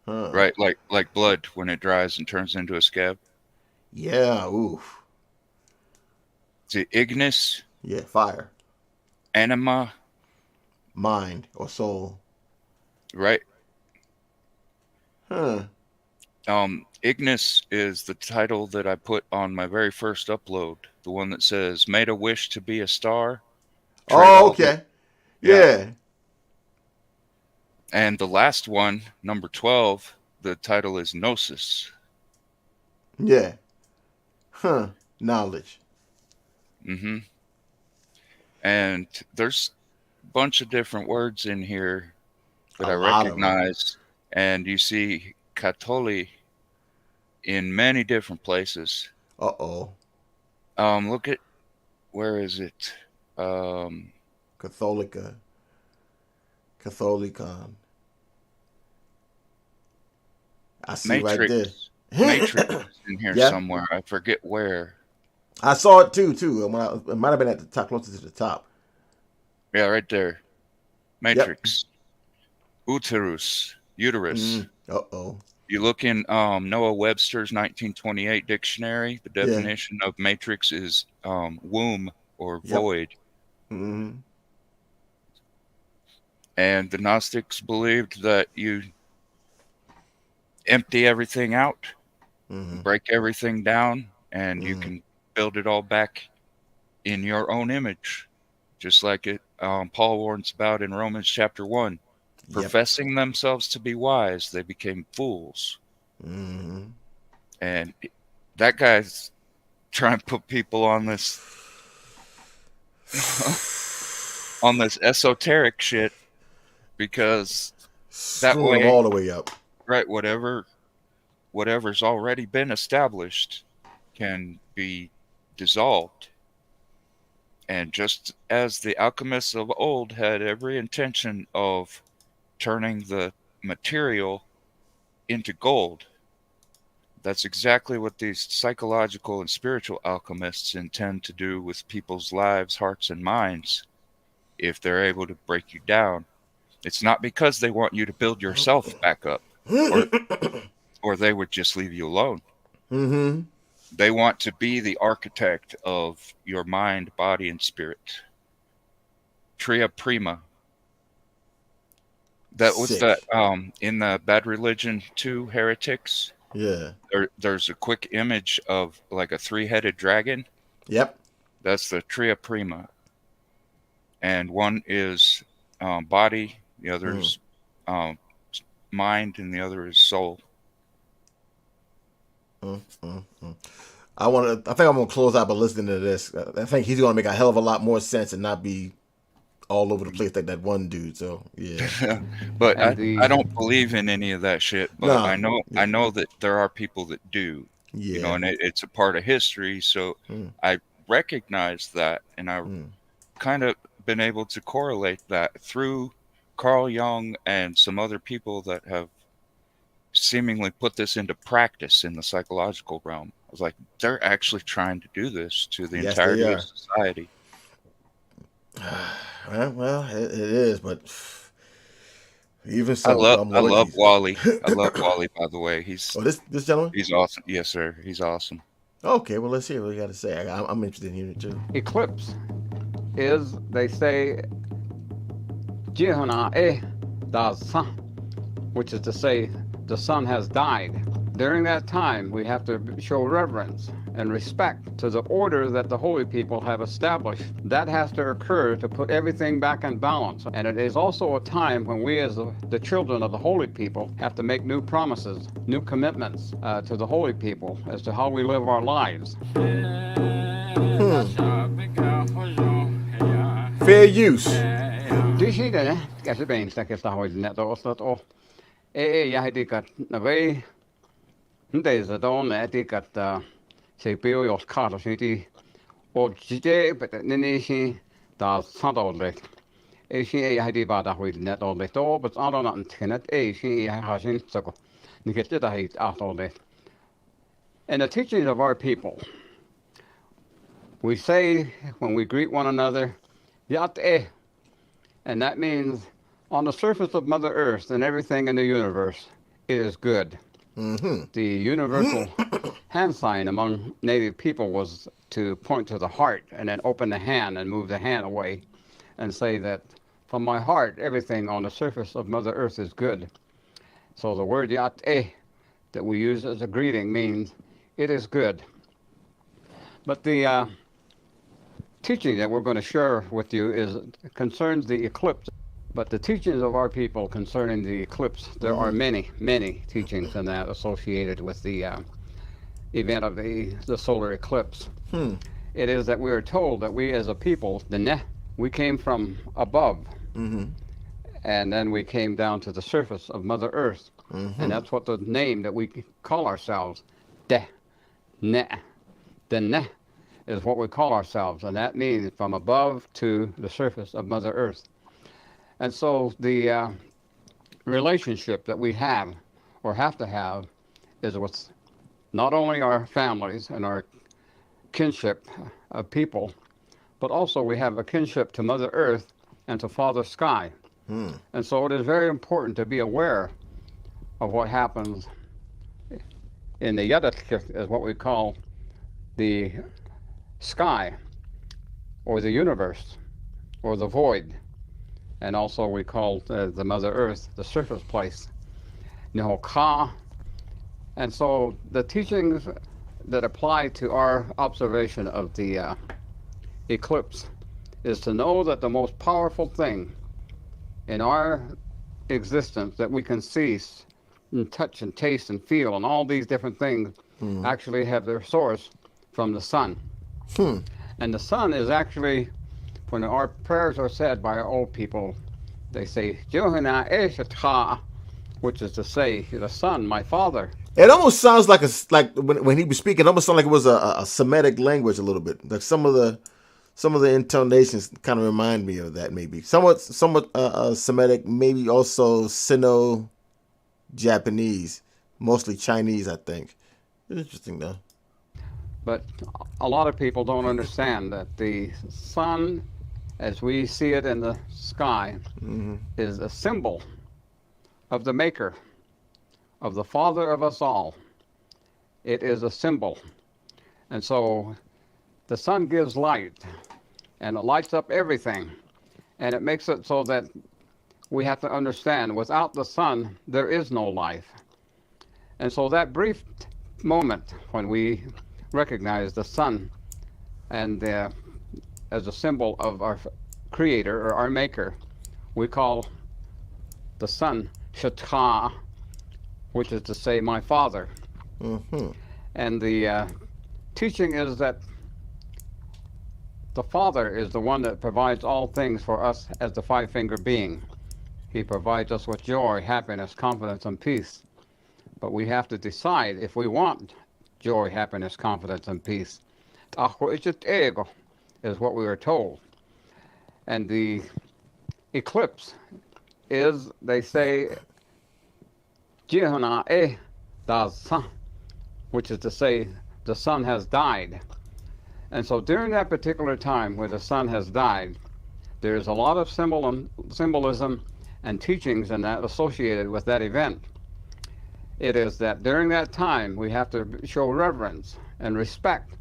Speaker 9: Right, like blood when it dries and turns into a scab.
Speaker 5: Yeah. Oof.
Speaker 9: The ignis.
Speaker 5: Yeah. Fire.
Speaker 9: Anima.
Speaker 5: Mind or soul.
Speaker 9: Right. Ignis is the title that I put on my very first upload, the one that says "Made a wish to be a star."
Speaker 5: Oh, okay. Yeah.
Speaker 9: And the last one, number 12, the title is Gnosis.
Speaker 5: Yeah. Knowledge.
Speaker 9: And there's a bunch of different words in here that I recognize. And you see Catholi in many different places. Look at, where is it?
Speaker 5: Catholicon. I see
Speaker 9: Matrix.
Speaker 5: right there.
Speaker 9: Matrix is in here somewhere. I forget where.
Speaker 5: I saw it too. It might have been at the top, closer to the top.
Speaker 9: Yeah, right there. Matrix. Uterus. You look in Noah Webster's 1928 dictionary. The definition of matrix is womb or void. And the Gnostics believed that you empty everything out, break everything down, and you can build it all back in your own image, just like it Paul warns about in Romans chapter 1. Professing themselves to be wise, they became fools. And that guy's trying to put people on this on this esoteric shit, because that way,
Speaker 5: all the way up,
Speaker 9: right? Whatever's already been established can be dissolved. And just as the alchemists of old had every intention of turning the material into gold, that's exactly what these psychological and spiritual alchemists intend to do with people's lives, hearts, and minds if they're able to break you down. It's not because they want you to build yourself back up, or they would just leave you alone. They want to be the architect of your mind, body, and spirit. Tria Prima. That was that in the Bad Religion 2 Heretics.
Speaker 5: Yeah.
Speaker 9: There's a quick image of like a 3-headed dragon.
Speaker 5: Yep.
Speaker 9: That's the Tria Prima. And one is body, the other is mind, and the other is soul.
Speaker 5: I think I'm gonna close out by listening to this. I think he's gonna make a hell of a lot more sense and not be all over the place like that one dude. So yeah.
Speaker 9: But I don't believe in any of that shit. But
Speaker 5: No.
Speaker 9: I know that there are people that do.
Speaker 5: Yeah.
Speaker 9: You know, and it's a part of history. So I recognize that, and I kind of been able to correlate that through Carl Jung and some other people that have seemingly put this into practice in the psychological realm. I was like, they're actually trying to do this to the entirety of society.
Speaker 5: Well, it is, but even so,
Speaker 9: I love Wally. I love Wally, by the way. He's
Speaker 5: this gentleman.
Speaker 9: He's awesome. Yes, sir. He's awesome.
Speaker 5: Okay, well, let's hear what you got to say. I'm interested in hearing it too.
Speaker 21: Eclipse is, they say, Jihana e da sun, which is to say, the sun has died. During that time, we have to show reverence and respect to the order that the holy people have established. That has to occur to put everything back in balance. And it is also a time when we as the children of the holy people have to make new promises, new commitments to the holy people as to how we live our lives.
Speaker 5: Fair use.
Speaker 21: Se bio jos kaarasiti otsite betenisi taas satolle. Ei si ei heti vaata huilinnet olle to, but arona antenet ei si hasin sako. Nikette tahit ahtolle. In the teachings of our people, we say when we greet one another, yat e, and that means on the surface of Mother Earth and everything in the universe, it is good. The universal hand sign among Native people was to point to the heart and then open the hand and move the hand away and say that from my heart, everything on the surface of Mother Earth is good. So the word yat-e that we use as a greeting means it is good. But the teaching that we're going to share with you concerns the eclipse. But the teachings of our people concerning the eclipse, there are many, many teachings in that associated with the event of the solar eclipse. It is that we are told that we as a people, we came from above, and then we came down to the surface of Mother Earth. And that's what the name that we call ourselves, Ne. The Ne is what we call ourselves, and that means from above to the surface of Mother Earth. And so the relationship that we have or have to have is with not only our families and our kinship of people, but also we have a kinship to Mother Earth and to Father Sky. And so it is very important to be aware of what happens in the Yadatkith, is what we call the sky or the universe or the void. And also we call the Mother Earth the surface place, Nihoka. And so the teachings that apply to our observation of the eclipse is to know that the most powerful thing in our existence that we can see and touch and taste and feel and all these different things actually have their source from the sun. And the sun is actually, when our prayers are said by our old people, they say, which is to say, the sun, my father.
Speaker 5: It almost sounds like when he was speaking, it almost sounded like it was a Semitic language a little bit. Like some of the intonations kind of remind me of that, maybe. Somewhat Semitic, maybe also Sino-Japanese, mostly Chinese, I think. Interesting, though.
Speaker 21: But a lot of people don't understand that the sun, as we see it in the sky, is a symbol of the Maker, of the Father of us all. It is a symbol. And so the sun gives light, and it lights up everything. And it makes it so that we have to understand, without the sun, there is no life. And so that brief moment when we recognize the sun and as a symbol of our creator or our maker, we call the sun Shatra, which is to say, my father. And the teaching is that the Father is the one that provides all things for us as the five-finger being. He provides us with joy, happiness, confidence, and peace. But we have to decide if we want joy, happiness, confidence, and peace. Ego is what we were told. And the eclipse is, they say, which is to say, the sun has died. And so during that particular time where the sun has died, there's a lot of symbolism and teachings and that associated with that event. It is that during that time we have to show reverence and respect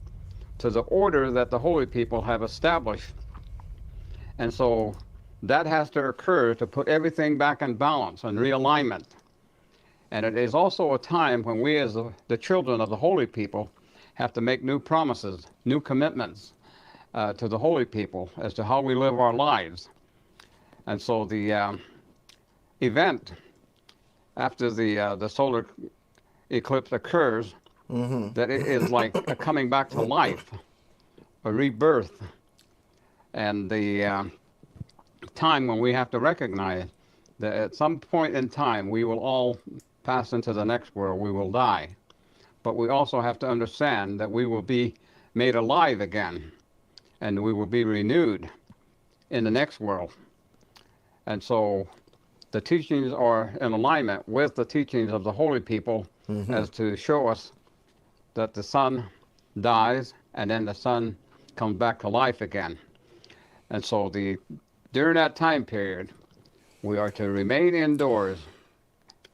Speaker 21: to the order that the holy people have established. And so that has to occur to put everything back in balance and realignment. And it is also a time when we as the children of the holy people have to make new promises, new commitments to the holy people as to how we live our lives. And so the event after the solar eclipse occurs, that it is like a coming back to life, a rebirth, and the time when we have to recognize that at some point in time we will all pass into the next world, we will die. But we also have to understand that we will be made alive again, and we will be renewed in the next world. And so the teachings are in alignment with the teachings of the holy people as to show us that the sun dies and then the sun comes back to life again. And so during that time period, we are to remain indoors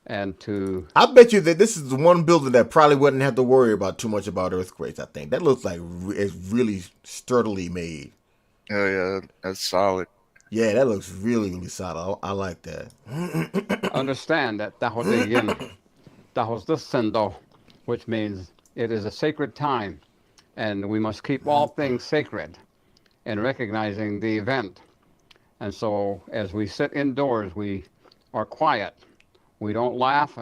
Speaker 21: and to...
Speaker 5: I bet you that this is the one building that probably wouldn't have to worry about too much about earthquakes, I think. That looks like it's really sturdily made.
Speaker 9: Oh, yeah, that's solid.
Speaker 5: Yeah, that looks really, really solid. I like that.
Speaker 21: Understand that Sendo, which means it is a sacred time, and we must keep all things sacred in recognizing the event. And so as we sit indoors, we are quiet. We don't laugh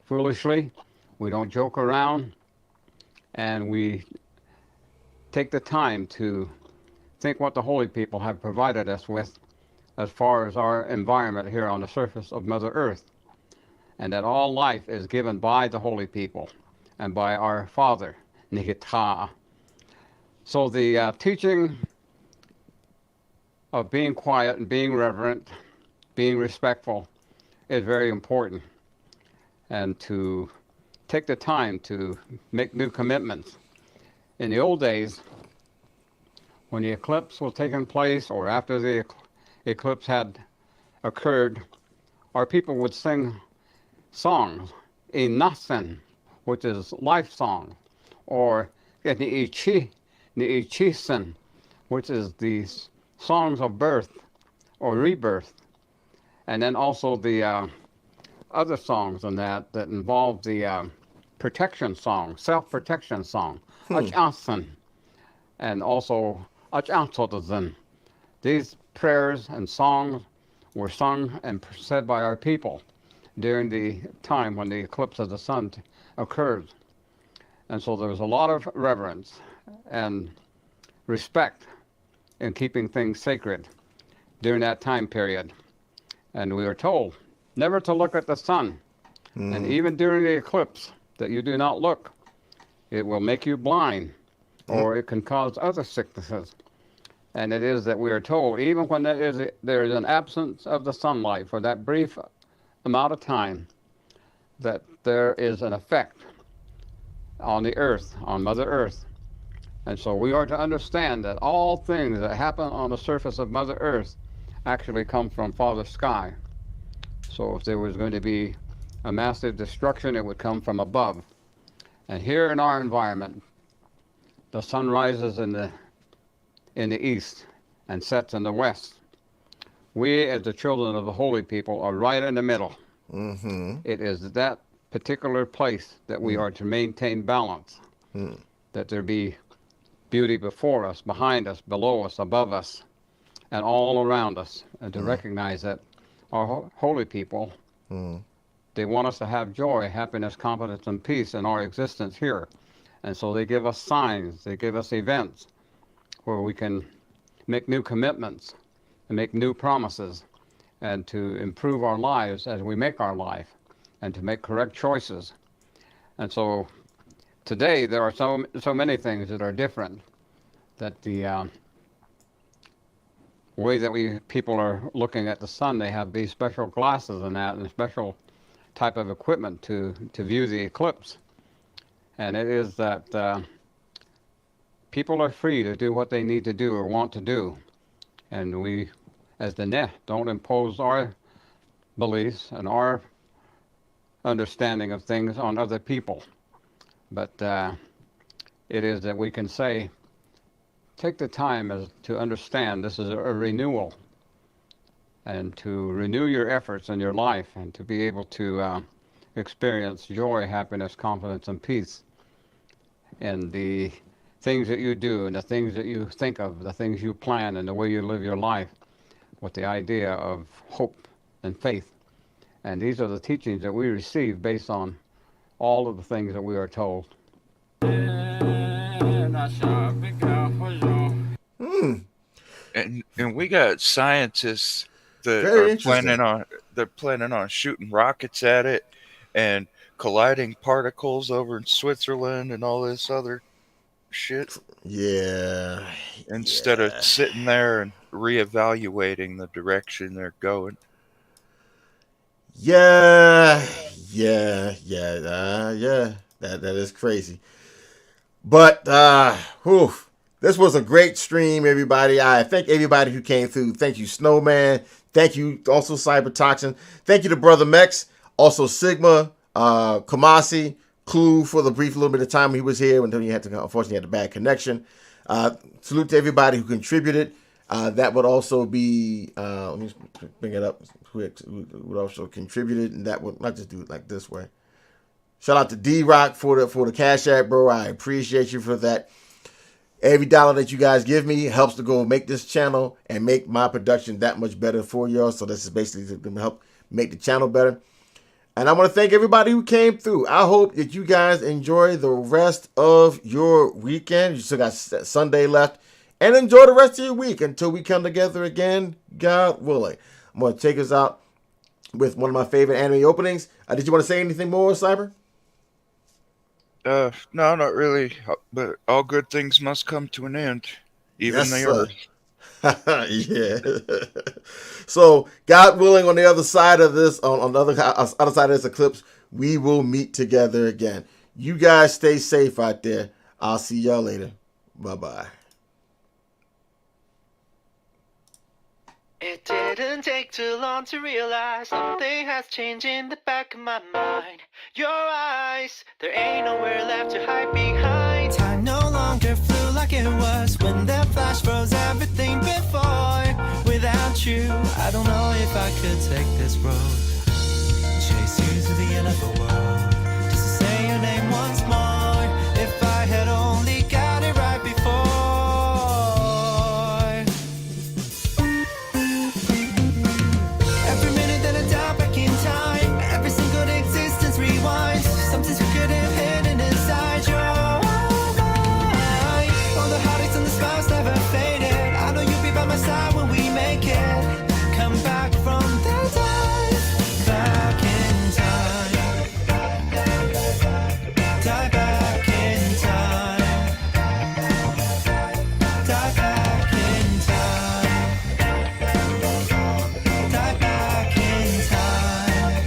Speaker 21: foolishly. We don't joke around. And we take the time to think what the holy people have provided us with as far as our environment here on the surface of Mother Earth. And that all life is given by the holy people and by our Father, Nigita. So the teaching of being quiet and being reverent, being respectful, is very important, and to take the time to make new commitments. In the old days, when the eclipse was taking place or after the eclipse had occurred, our people would sing songs, Inasen, which is life song, or Niichisen, which is the songs of birth or rebirth. And then also the other songs in that involve the protection song, self-protection song, Achasan, and also Achansotazan. These prayers and songs were sung and said by our people during the time when the eclipse of the sun occurred. And so there was a lot of reverence and respect in keeping things sacred during that time period. And we were told never to look at the sun. And even during the eclipse, that you do not look. It will make you blind, or it can cause other sicknesses. And it is that we are told, even when there is an absence of the sunlight for that brief amount of time, that there is an effect on the earth, on Mother Earth. And so we are to understand that all things that happen on the surface of Mother Earth actually come from Father Sky. So if there was going to be a massive destruction, it would come from above. And here in our environment, the sun rises in the east and sets in the west. We, as the children of the holy people, are right in the middle. It is that particular place that we are to maintain balance, that there be beauty before us, behind us, below us, above us, and all around us, and to recognize that our holy people, they want us to have joy, happiness, confidence, and peace in our existence here. And so they give us signs, they give us events where we can make new commitments and make new promises and to improve our lives as we make our life and to make correct choices. And so today there are so many things that are different, that the way that people are looking at the sun, they have these special glasses and that, and special type of equipment to view the eclipse. And it is that people are free to do what they need to do or want to do. And we, as the Net, don't impose our beliefs and our understanding of things on other people. But it is that we can say, take the time to understand this is a renewal, and to renew your efforts in your life and to be able to experience joy, happiness, confidence, and peace in the things that you do and the things that you think of, the things you plan, and the way you live your life with the idea of hope and faith. And these are the teachings that we receive based on all of the things that we are told.
Speaker 9: And we got scientists that
Speaker 5: Very
Speaker 9: are planning on shooting rockets at it and colliding particles over in Switzerland and all this other shit.
Speaker 5: Yeah.
Speaker 9: Instead of sitting there and reevaluating the direction they're going.
Speaker 5: Yeah. That is crazy. But this was a great stream, everybody. I thank everybody who came through. Thank you, Snowman. Thank you also, Cybertoxin. Thank you to Brother Mex. Also Sigma, Kamasi, Clue for the brief little bit of time he was here until unfortunately had a bad connection. Salute to everybody who contributed. That would also be, let me bring it up, who would also contributed, and that would, not just do it like this way. Shout out to D-Rock for the Cash App, bro. I appreciate you for that. Every dollar that you guys give me helps to go make this channel and make my production that much better for y'all. So this is basically going to help make the channel better. And I want to thank everybody who came through. I hope that you guys enjoy the rest of your weekend. You still got Sunday left. And enjoy the rest of your week until we come together again, God willing. I'm going to take us out with one of my favorite anime openings. Did you want to say anything more, Cyber?
Speaker 9: No, not really. But all good things must come to an end, even the earth.
Speaker 5: Yeah. So, God willing, on the other side of this, on the other side of this eclipse, we will meet together again. You guys stay safe out there. I'll see y'all later. Bye-bye.
Speaker 3: It didn't take too long to realize something has changed in the back of my mind. Your eyes, there ain't nowhere left to hide behind. Time no longer flew like it was when the flash froze everything before. Without you, I don't know if I could take this road. Chase you to the end of the world, just to say your name once more. If I had only got it right before. Every minute that I die back in time, every single existence rewinds. Something you could have hidden inside your mind. All the heartaches and the smiles never faded. I know you'll be by my side when we make it. Come back from the dead, back in time. Die back in time. Die back in time. Die back in time.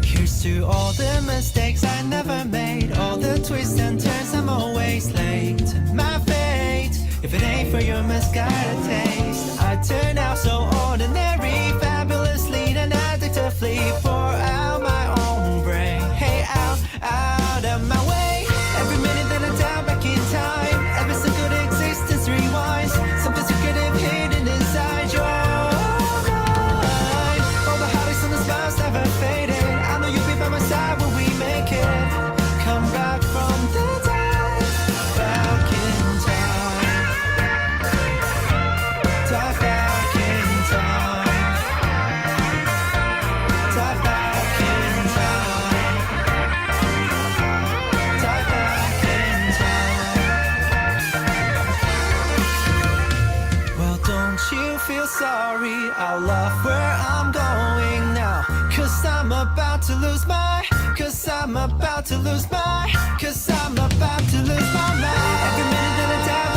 Speaker 3: Here's to all the mistakes I never made, all the twists and turns I'm always late. My fate, if it ain't for your misguided taste, I turn out so ordinary, fabulously and addictively. Pour out my own brain, hey, out of my way. Every minute that I die back in time, every single existence rewinds. Something you could have hidden inside your mind. All the heartaches and the smiles never fade. about to lose my, cause I'm about to lose my, cause I'm about to lose my mind. Every minute that I die